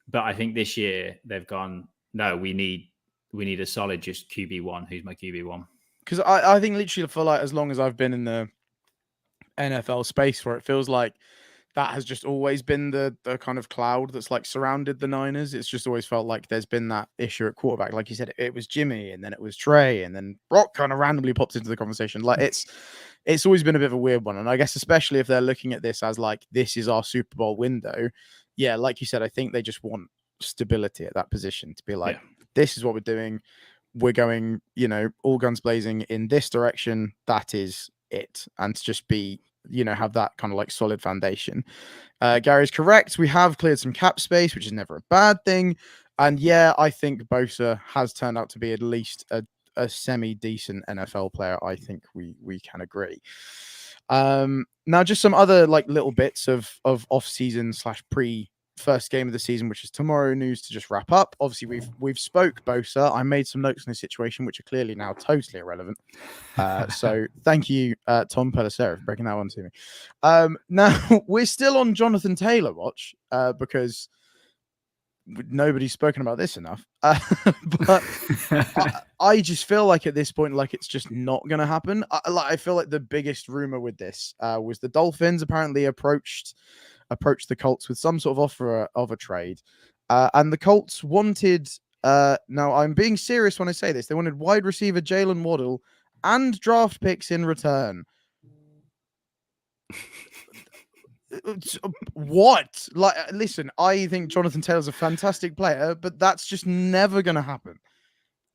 But I think this year they've gone, no, we need a solid just QB1. Who's my QB1? Because I think literally for like as long as I've been in the NFL space, where it feels like that has just always been the kind of cloud that's like surrounded the Niners. It's just always felt like there's been that issue at quarterback. Like you said, it was Jimmy and then it was Trey and then Brock kind of randomly pops into the conversation. Like it's always been a bit of a weird one. And I guess especially if they're looking at this as like, this is our Super Bowl window. Yeah, like you said, I think they just want stability at that position to be like, this is what we're doing. We're going, all guns blazing in this direction. That is it. And to just be, have that kind of like solid foundation. Gary's correct. We have cleared some cap space, which is never a bad thing. And yeah, I think Bosa has turned out to be at least a semi-decent NFL player. I think we can agree. Now just some other like little bits of off-season / pre first game of the season, which is tomorrow news to just wrap up. Obviously, we've spoke Bosa. I made some notes on this situation, which are clearly now totally irrelevant. So thank you, Tom Pelissero, for breaking that one to me. Now we're still on Jonathan Taylor watch because nobody's spoken about this enough. But I just feel like at this point, like it's just not going to happen. I feel like the biggest rumor with this was the Dolphins apparently approached the Colts with some sort of offer of a trade. And the Colts wanted, now I'm being serious when I say this, they wanted wide receiver Jalen Waddle and draft picks in return. What? Like, listen, I think Jonathan Taylor's a fantastic player, but that's just never going to happen.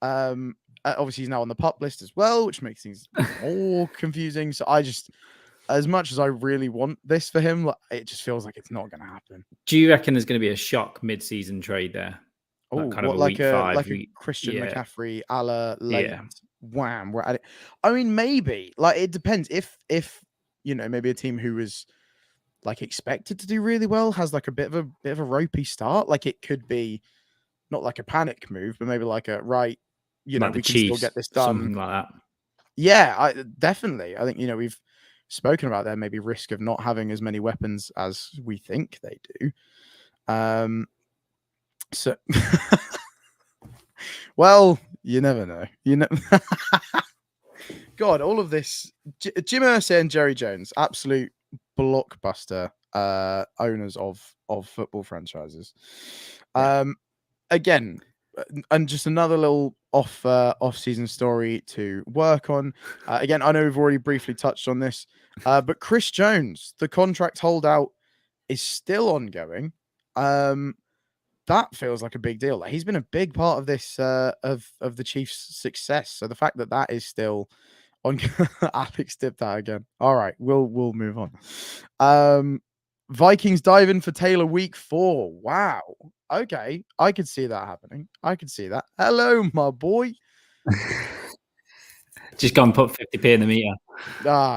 Obviously, he's now on the PUP list as well, which makes things more confusing. So I just, as much as I really want this for him, like, it just feels like it's not going to happen. Do you reckon there's going to be a shock mid-season trade there? Oh, kind of like a Christian McCaffrey a la Legend. Wham, we're at it. I mean, maybe. Like, it depends. If maybe a team who was like expected to do really well has like a bit of a ropey start. Like, it could be not like a panic move, but maybe like a like we can still get this done. Something like that. Yeah, definitely. I think we've spoken about there maybe risk of not having as many weapons as we think they do. So well, you never know. God, all of this Jim Irsay and Jerry Jones, absolute blockbuster owners of football franchises. Again, and just another little off-season story to work on. Again, I know we've already briefly touched on this, but Chris Jones, the contract holdout is still ongoing. That feels like a big deal. Like, he's been a big part of this of the Chiefs' success. So the fact that that is still on, Alex dipped out again. All right, we'll move on. Vikings dive in for Taylor week 4. Wow. Okay, I could see that happening. I could see that. Hello, my boy. Just go and put 50p in the meter.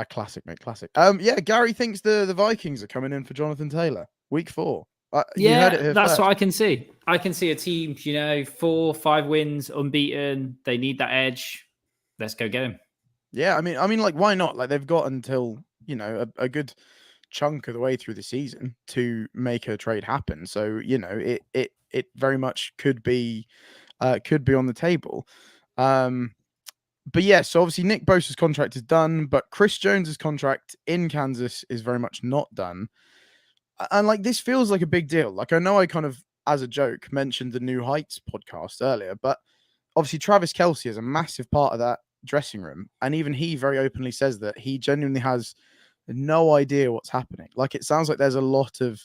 Classic, mate. Classic. Yeah, Gary thinks the Vikings are coming in for Jonathan Taylor week 4. You heard it here that's first. what I can see. I can see a team, 4-5 wins, unbeaten. They need that edge. Let's go get him. Yeah, I mean, like, why not? Like, they've got until a good chunk of the way through the season to make a trade happen. So it very much could be on the table. But yeah, so obviously Nick Bosa's contract is done, but Chris Jones's contract in Kansas is very much not done. And like, this feels like a big deal. Like, I know I kind of, as a joke, mentioned the New Heights podcast earlier, but obviously Travis Kelce is a massive part of that dressing room. And even he very openly says that he genuinely has no idea what's happening. Like, it sounds like there's a lot of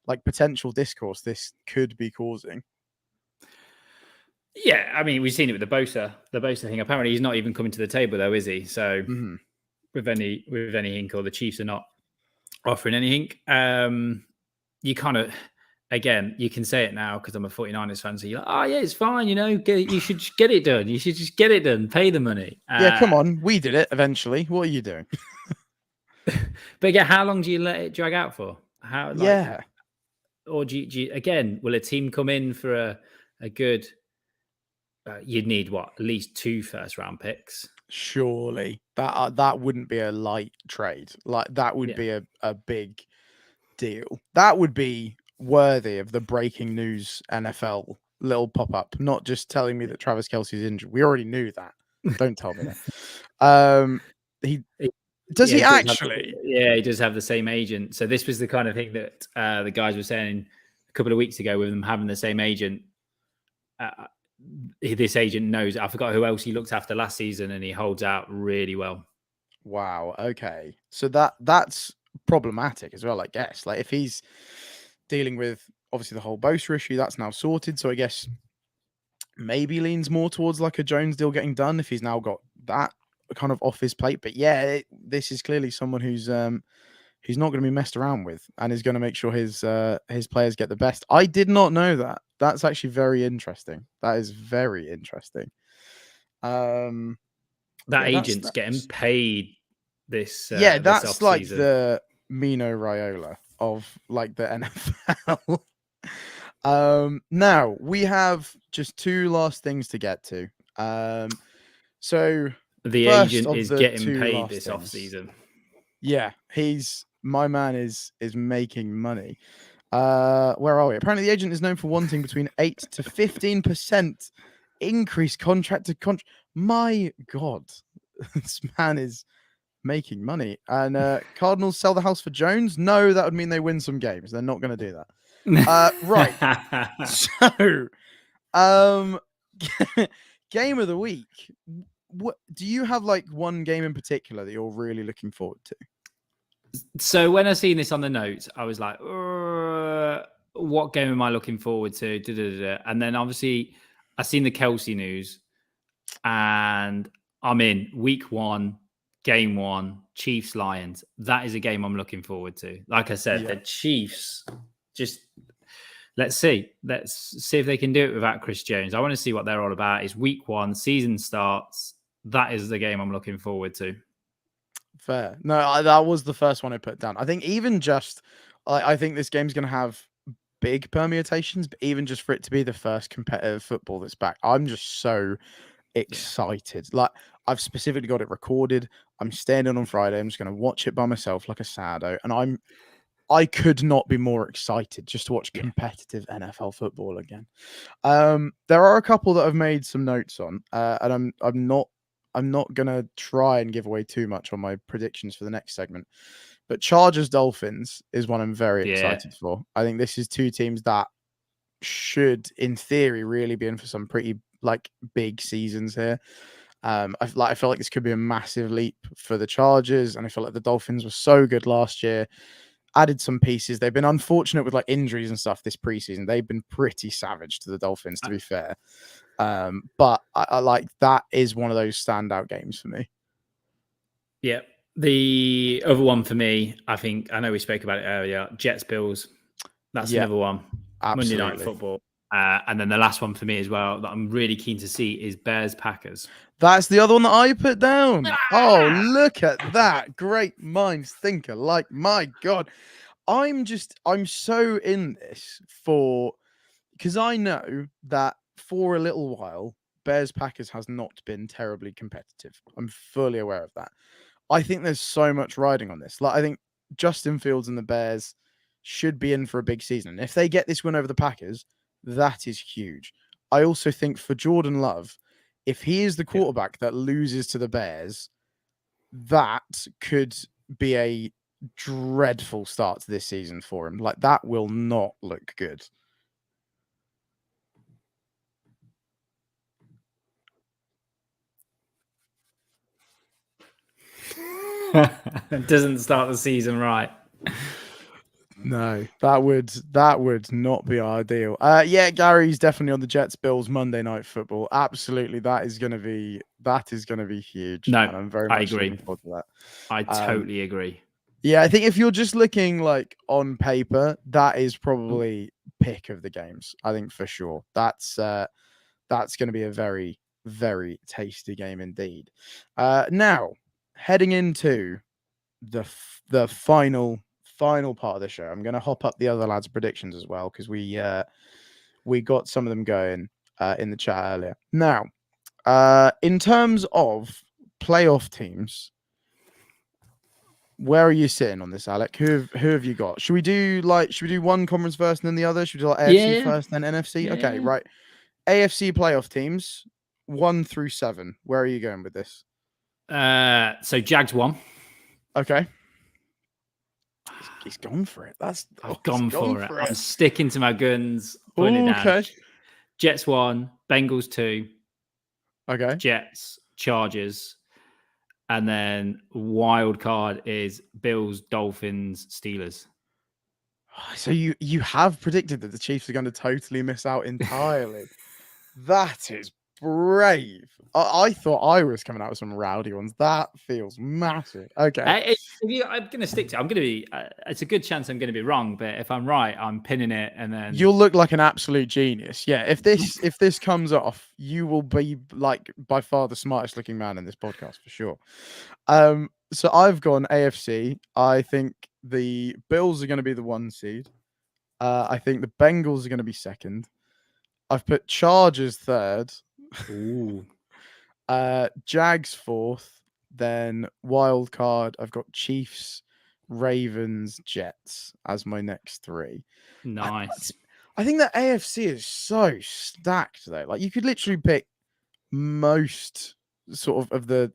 like potential discourse this could be causing. Yeah, I mean, we've seen it with the Bosa thing. Apparently, he's not even coming to the table, though, is he? So, with any hink, or the Chiefs are not offering any hink, you kind of, again, you can say it now because I'm a 49ers fan. So you're like, oh yeah, it's fine. You should just get it done. You should just get it done. Pay the money. Yeah, come on, we did it eventually. What are you doing? But again, how long do you let it drag out for? Or do you again? Will a team come in for a good? You'd need what, at least 2 first-round picks. Surely that wouldn't be a light trade. Like, that would be a big deal. That would be worthy of the breaking news NFL little pop-up, not just telling me that Travis Kelce's injured. We already knew that. Don't tell me that. He actually? He does have the same agent. So this was the kind of thing that the guys were saying a couple of weeks ago with them having the same agent. This agent knows. I forgot who else he looked after last season, and he holds out really well. Wow. Okay. So that's problematic as well, I guess. Like, if he's dealing with obviously the whole Bosa issue, that's now sorted. So I guess maybe leans more towards like a Jones deal getting done if he's now got that kind of off his plate. But yeah, this is clearly someone who's not going to be messed around with and is going to make sure his players get the best. I did not know that. That's actually very interesting. That is very interesting. That agent's getting paid this. That's this like the Mino Raiola of like the NFL. Now we have just 2 last things to get to. So the agent is getting paid this off season. Yeah, my man is making money. Where are we? Apparently, the agent is known for wanting between 8 to 15% increased contract to contract. My God, this man is making money. And Cardinals sell the house for Jones? No, that would mean they win some games. They're not going to do that. Right. So, game of the week. What do you have, like, one game in particular that you're really looking forward to? So when I seen this on the notes, I was like, what game am I looking forward to? And then obviously I seen the Kelce news, and I'm in week 1, game 1, Chiefs Lions. That is a game I'm looking forward to. Like I said, the Chiefs, just let's see if they can do it without Chris Jones. I want to see what they're all about. It's week 1, season starts. That is the game I'm looking forward to. Fair. No, that was the first one I put down. I think even just, I think this game's going to have big permutations, but even just for it to be the first competitive football that's back, I'm just so excited. Like, I've specifically got it recorded. I'm staying in on Friday. I'm just going to watch it by myself like a saddo, and I could not be more excited just to watch competitive NFL football again. There are a couple that I've made some notes on, and I'm not going to try and give away too much on my predictions for the next segment, but Chargers Dolphins is one I'm very excited for. I think this is 2 teams that should, in theory, really be in for some pretty like big seasons here. I feel like this could be a massive leap for the Chargers, and I feel like the Dolphins were so good last year. Added some pieces. They've been unfortunate with like injuries and stuff this preseason. They've been pretty savage to the Dolphins, to be fair. But I like that is one of those standout games for me. Yeah. The other one for me, I know we spoke about it earlier, Jets Bills. That's another one. Absolutely. Monday Night Football. And then the last one for me as well that I'm really keen to see is Bears Packers. That's the other one that I put down. Oh, look at that. Great minds think alike. My God. I'm so in this because I know that for a little while, Bears Packers has not been terribly competitive. I'm fully aware of that. I think there's so much riding on this. Like, I think Justin Fields and the Bears should be in for a big season. If they get this win over the Packers, that is huge. I also think for Jordan Love, if he is the quarterback that loses to the Bears, that could be a dreadful start to this season for him. Like, that will not look good. It doesn't start the season right. No, that would not be ideal. Yeah, Gary's definitely on the Jets Bills Monday Night Football. Absolutely, that is going to be huge. No, and I'm very much agree. looking forward to that. I totally agree. Yeah, I think if you're just looking like on paper, that is probably pick of the games. I think for sure that's going to be a very, very tasty game indeed. Now heading into the final part of the show, I'm going to hop up the other lads' predictions as well because we got some of them going in the chat earlier. Now, in terms of playoff teams, where are you sitting on this, Alec? Who have you got? Should we do one conference first and then the other? Should we do like AFC first, then NFC? Yeah. Okay, right. AFC playoff teams 1 through 7. Where are you going with this? So Jags 1. Okay. He's gone for it. I've gone for it. I'm sticking to my guns. Putting it down. Okay. Jets 1, Bengals 2. Okay. Jets, Chargers, and then wild card is Bills, Dolphins, Steelers. So you have predicted that the Chiefs are going to totally miss out entirely. That is brave. I thought I was coming out with some rowdy ones. That feels massive. Okay. I'm going to stick to it. I'm going to be, it's a good chance I'm going to be wrong, but if I'm right, I'm pinning it and then... You'll look like an absolute genius. Yeah, if this comes off, you will be like by far the smartest looking man in this podcast for sure. So I've gone AFC. I think the Bills are going to be the 1 seed. I think the Bengals are going to be 2nd. I've put Chargers 3rd. Ooh. Jags 4th. Then wild card, I've got Chiefs, Ravens, Jets as my next 3. Nice. I think that AFC is so stacked though. Like you could literally pick most sort of the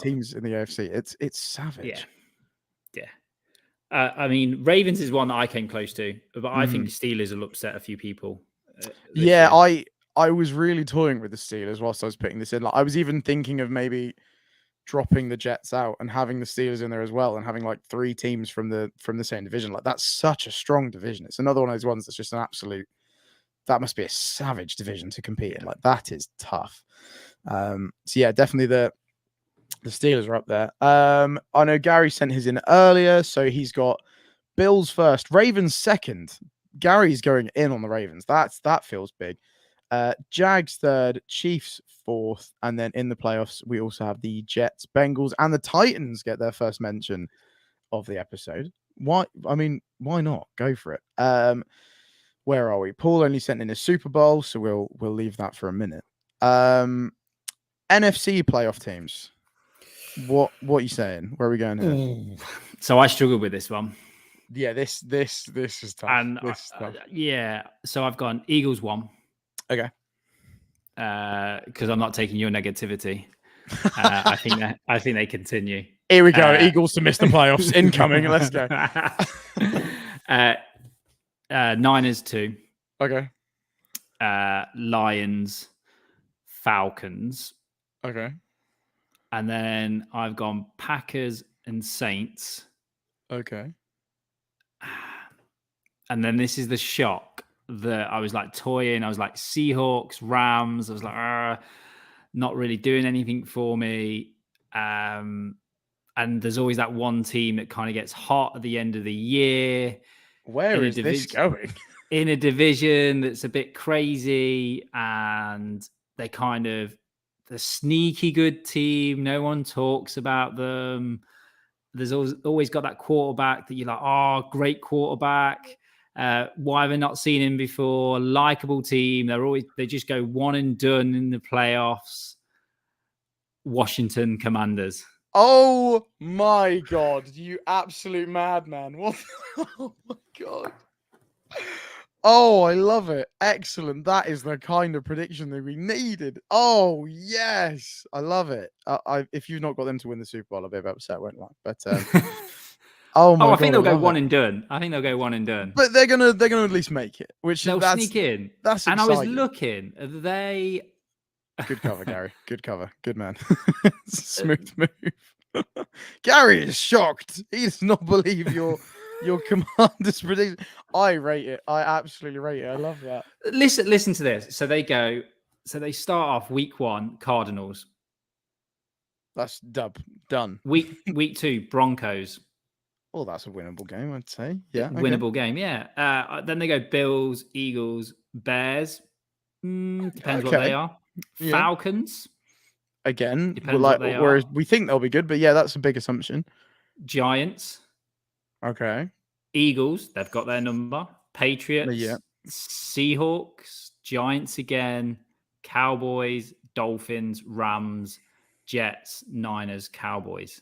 teams in the AFC. It's savage. Yeah. I mean, Ravens is one that I came close to, but I think Steelers will upset a few people. Yeah, I was really toying with the Steelers whilst I was putting this in. Like I was even thinking of maybe dropping the Jets out and having the Steelers in there as well, and having like 3 teams from the same division. Like that's such a strong division. It's another one of those ones that's just an absolute. That must be a savage division to compete in. Like that is tough. So yeah, definitely the Steelers are up there. I know Gary sent his in earlier, so he's got Bills first, Ravens 2nd. Gary's going in on the Ravens. That feels big. Jags 3rd, Chiefs 4th, and then in the playoffs we also have the Jets, Bengals, and the Titans get their first mention of the episode. Why? I mean, why not? Go for it. Where are we? Paul only sent in a Super Bowl, so we'll leave that for a minute. NFC playoff teams. What are you saying? Where are we going here? Ooh. So I struggled with this one. Yeah, this is tough. And yeah, so I've gone Eagles 1. Okay. Because I'm not taking your negativity. I think they continue. Here we go. Eagles to miss the playoffs incoming. Let's go. Niners 2. Okay. Lions, Falcons, Okay. and then I've gone Packers and Saints. Okay. And then this is the shock that I was like toying. I was like Seahawks, Rams. I was like, not really doing anything for me. And there's always that one team that kind of gets hot at the end of the year Where is this going? in a division that's a bit crazy, and they kind of the sneaky good team. No one talks about them. There's always got that quarterback that you're like, oh, great quarterback. Why have I not seen him before? Likeable team. They just go one and done in the playoffs. Washington Commanders. Oh my God, you absolute madman. What? Oh my God. Oh, I love it. Excellent. That is the kind of prediction that we needed. Oh, yes. I love it. If you've not got them to win the Super Bowl, I'll be a bit upset, won't lie. But oh my I God, think they'll go love one it. and done. I think they'll go one and done. But they're gonna at least make it, which They'll that's sneak in. that's And I exciting. was looking. They Good cover, Gary. Good cover. Good man. Smooth move. Gary is shocked. He does not believe your commander's prediction. I rate it. I absolutely rate it. I love that. listen to this. So they start off week 1, Cardinals. That's done. Week 2, Broncos. Well, that's a winnable game, I'd say. Yeah. Okay. Winnable game, yeah. Then they go Bills, Eagles, Bears. Depends what they are. Yeah. Falcons. Again, Depends what they whereas are. we think they'll be good, but yeah, that's a big assumption. Giants. Okay. Eagles, they've got their number. Patriots. Yeah. Seahawks. Giants again. Cowboys. Dolphins. Rams. Jets. Niners. Cowboys.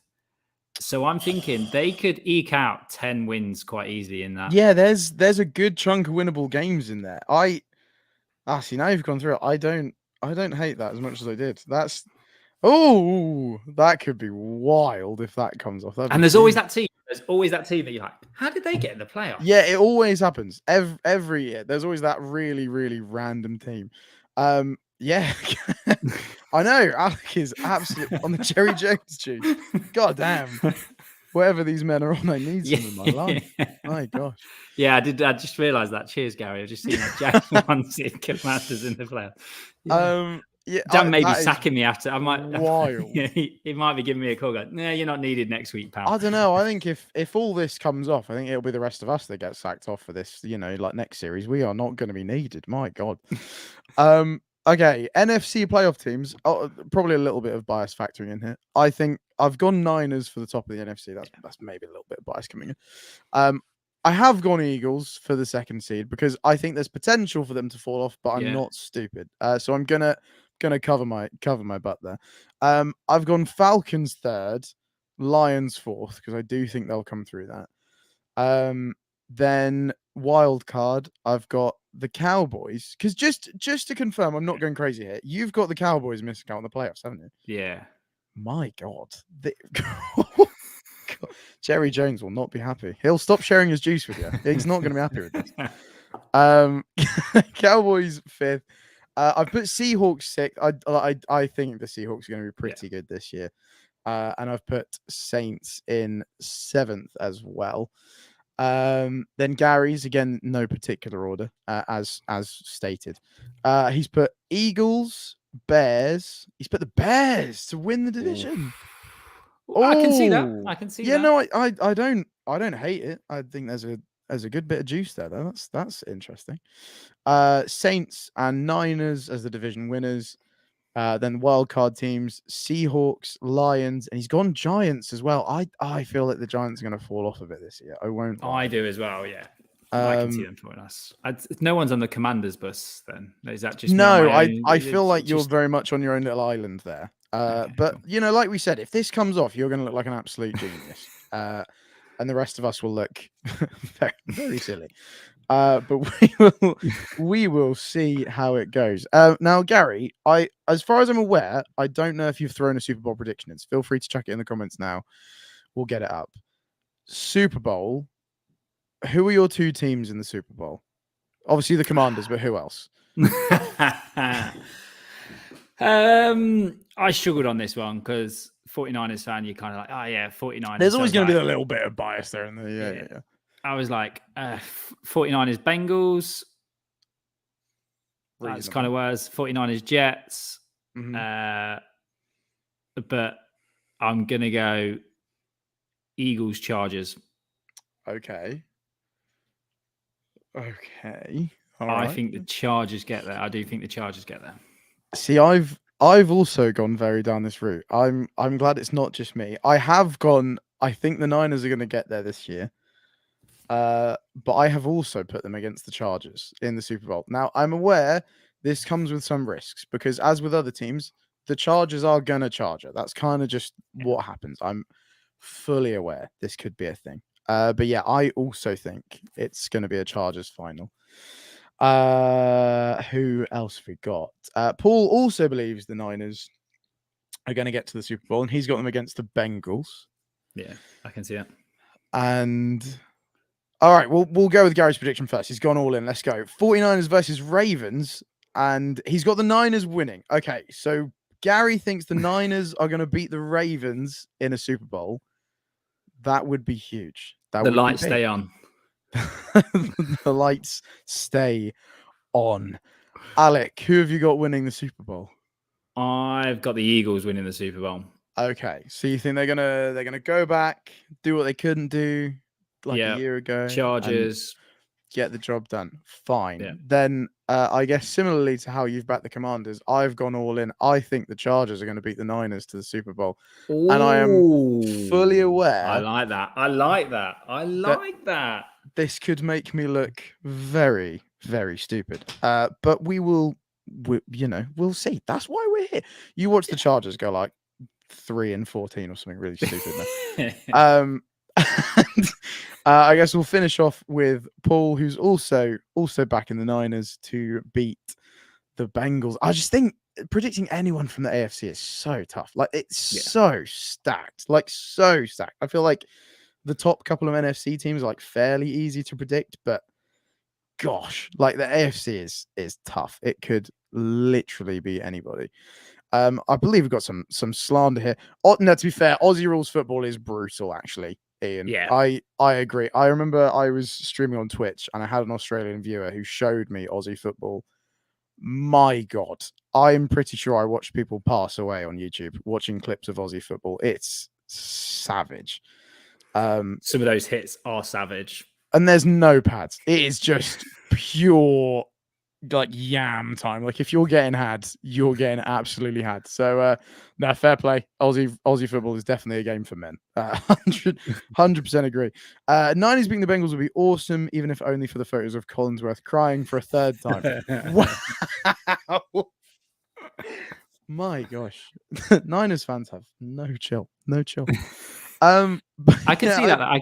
So I'm thinking they could eke out 10 wins quite easily in that. Yeah, there's a good chunk of winnable games in there. See, now you've gone through it. I don't hate that as much as I did. That could be wild if that comes off. And there's always that team. There's always that team that you're like, how did they get in the playoffs? Yeah, it always happens. Every year. There's always that really, really random team. Yeah. I know. Alec is absolutely on the Jerry Jones juice. God damn. Whatever these men are on, I need some in my life. My gosh. Yeah, I did. I just realised that. Cheers, Gary. I've just seen that Jack wanted Commanders in the playoffs. Yeah, Dan may be sacking me after. I might. Wild. He might be giving me a call. Going, nah, you're not needed next week, pal. I don't know. I think if all this comes off, I think it'll be the rest of us that get sacked off for this. Like next series, we are not going to be needed. My God. Okay, NFC playoff teams. Probably a little bit of bias factoring in here. I think I've gone Niners for the top of the NFC. That's maybe a little bit of bias coming in. I have gone Eagles for the second seed because I think there's potential for them to fall off, but I'm not stupid. So I'm gonna cover my butt there. I've gone Falcons third, Lions fourth because I do think they'll come through that. Then wild card, I've got the Cowboys because just to confirm, I'm not going crazy here. You've got the Cowboys missing out on the playoffs, haven't you? Yeah. My God. Jerry Jones will not be happy. He'll stop sharing his juice with you. He's not going to be happy with this. Cowboys fifth. I've put Seahawks sixth. I think the Seahawks are going to be pretty good this year. And I've put Saints in seventh as well. Then Gary's again, no particular order, as stated. He's put Eagles, Bears. He's put the Bears to win the division. I can see that. I can see that. Yeah, no, I don't hate it. I think there's a good bit of juice there, though. That's interesting. Saints and Niners as the division winners. Then wildcard teams, Seahawks, Lions, and he's gone Giants as well. I feel like the Giants are going to fall off a bit this year. I won't. I do as well, yeah. I can see them falling us. No one's on the Commanders bus then. Is that just no? I feel like you're very much on your own little island there. Okay, but cool. like we said, if this comes off, you're going to look like an absolute genius. And the rest of us will look very, very silly. But we will see how it goes. Now, Gary, as far as I'm aware, I don't know if you've thrown a Super Bowl prediction in. So feel free to chuck it in the comments now. We'll get it up. Super Bowl. Who are your two teams in the Super Bowl? Obviously the Commanders, but who else? I struggled on this one because 49ers fan, you're kind of like, oh yeah, 49ers. There's always going to be like, a little bit of bias there. In the, yeah. I was like, 49ers Bengals. That's kind of worse. 49ers Jets. Mm-hmm. But I'm going to go Eagles Chargers. Okay. All I think the Chargers get there. I do think the Chargers get there. See, I've also gone very down this route. I'm glad it's not just me. I have gone. I think the Niners are going to get there this year. But I have also put them against the Chargers in the Super Bowl. Now, I'm aware this comes with some risks because, as with other teams, the Chargers are gonna charge it. That's kind of just what happens. I'm fully aware this could be a thing. But yeah, I also think it's going to be a Chargers final. Who else have we got? Paul also believes the Niners are going to get to the Super Bowl, and he's got them against the Bengals. Yeah, I can see that. And all right, we'll go with Gary's prediction first. He's gone all in. Let's go. 49ers versus Ravens, and he's got the Niners winning. Okay, so Gary thinks the Niners are going to beat the Ravens in a Super Bowl. That would be huge. The lights stay on. The lights stay on. Alec, who have you got winning the Super Bowl? I've got the Eagles winning the Super Bowl. Okay, so you think they're gonna go back, do what they couldn't do like a year ago, Chargers, get the job done. Fine. Yeah. Then I guess similarly to how you've backed the Commanders, I've gone all in. I think the Chargers are going to beat the Niners to the Super Bowl. Ooh, and I am fully aware. I like that. This could make me look very, very stupid. But we'll see. That's why we're here. You watch the Chargers go like 3-14 or something really stupid. I guess we'll finish off with Paul, who's also back in the Niners to beat the Bengals. I just think predicting anyone from the AFC is so tough. Like it's so stacked. I feel like the top couple of NFC teams are like fairly easy to predict, but gosh, like the AFC is tough. It could literally be anybody. I believe we've got some slander here. No, to be fair, Aussie rules football is brutal, actually. Ian. Yeah. I agree. I remember I was streaming on Twitch and I had an Australian viewer who showed me Aussie football. My God, I'm pretty sure I watched people pass away on YouTube watching clips of Aussie football. It's savage. Some of those hits are savage. And there's no pads. It is just pure like yam time. Like if you're getting had, you're getting absolutely had. So no, fair play. Aussie football is definitely a game for men. 100% agree. Niners beating the Bengals would be awesome, even if only for the photos of Collinsworth crying for a third time. Wow. My gosh. Niners fans have no chill. I can see that. I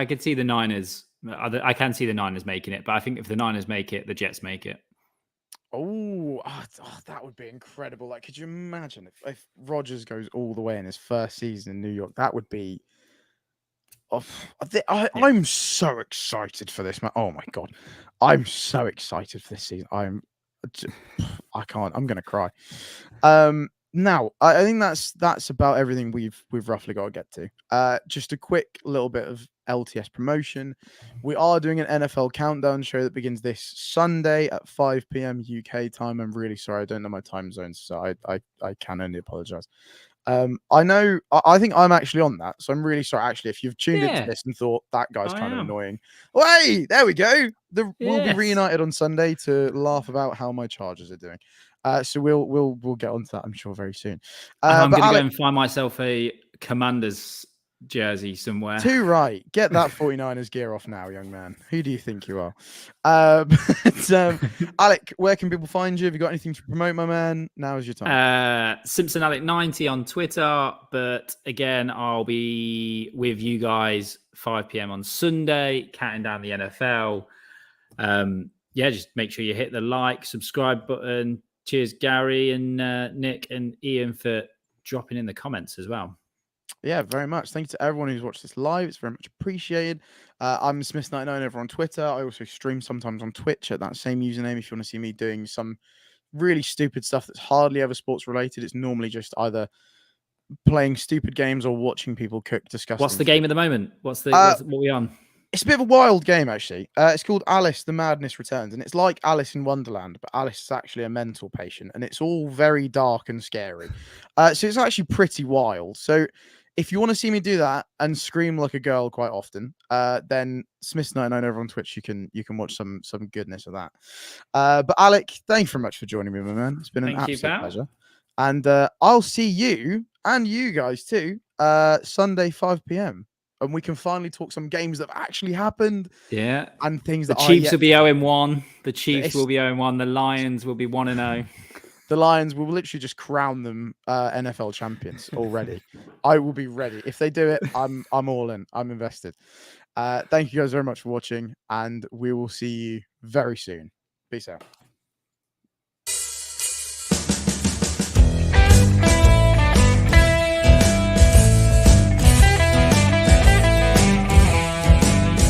could see the Niners. I can see the Niners making it, but I think if the Niners make it, the Jets make it. Oh, that would be incredible. Like, could you imagine if Rodgers goes all the way in his first season in New York? That would be. I'm so excited for this, man. Oh my God, I'm so excited for this season. I can't. I'm gonna cry. Now, I think that's about everything we've roughly got to get to. Just a quick little bit of LTS promotion. We are doing an NFL countdown show that begins this Sunday at 5 p.m. UK time. I'm really sorry, I don't know my time zones, so I can only apologize. I know. I think I'm actually on that, so I'm really sorry. Actually, if you've tuned into this and thought that guy's kind of annoying, hey, there we go. We'll be reunited on Sunday to laugh about how my Chargers are doing. So we'll get onto that, I'm sure, very soon. I'm going to go and find myself a Commanders jersey somewhere. Too right. Get that 49ers gear off now, young man. Who do you think you are? Alec, where can people find you? Have you got anything to promote, my man? Now is your time. Simpson Alec 90 on Twitter. But again, I'll be with you guys 5 p.m. on Sunday, counting down the NFL. Just make sure you hit the like, subscribe button. Cheers, Gary and Nick and Ian for dropping in the comments as well. Yeah, very much. Thank you to everyone who's watched this live. It's very much appreciated. I'm Smith99 over on Twitter. I also stream sometimes on Twitch at that same username if you want to see me doing some really stupid stuff that's hardly ever sports related. It's normally just either playing stupid games or watching people cook disgusting What's the food. game at the moment? What we on? It's a bit of a wild game, actually. It's called Alice: The Madness Returns, and it's like Alice in Wonderland, but Alice is actually a mental patient, and it's all very dark and scary. So it's actually pretty wild. So if you want to see me do that and scream like a girl quite often, then Smith99 over on Twitch, you can watch some goodness of that. But Alec, thank you very much for joining me, my man. It's been an absolute pleasure. And I'll see you and you guys too Sunday 5 p.m. and we can finally talk some games that have actually happened. Yeah. And things the that Chiefs are will be 0-1. The Chiefs will be 0-1. The Lions will be 1-0. The Lions will literally just crown them NFL champions already. I will be ready. If they do it, I'm all in. I'm invested. Thank you guys very much for watching, and we will see you very soon. Peace out.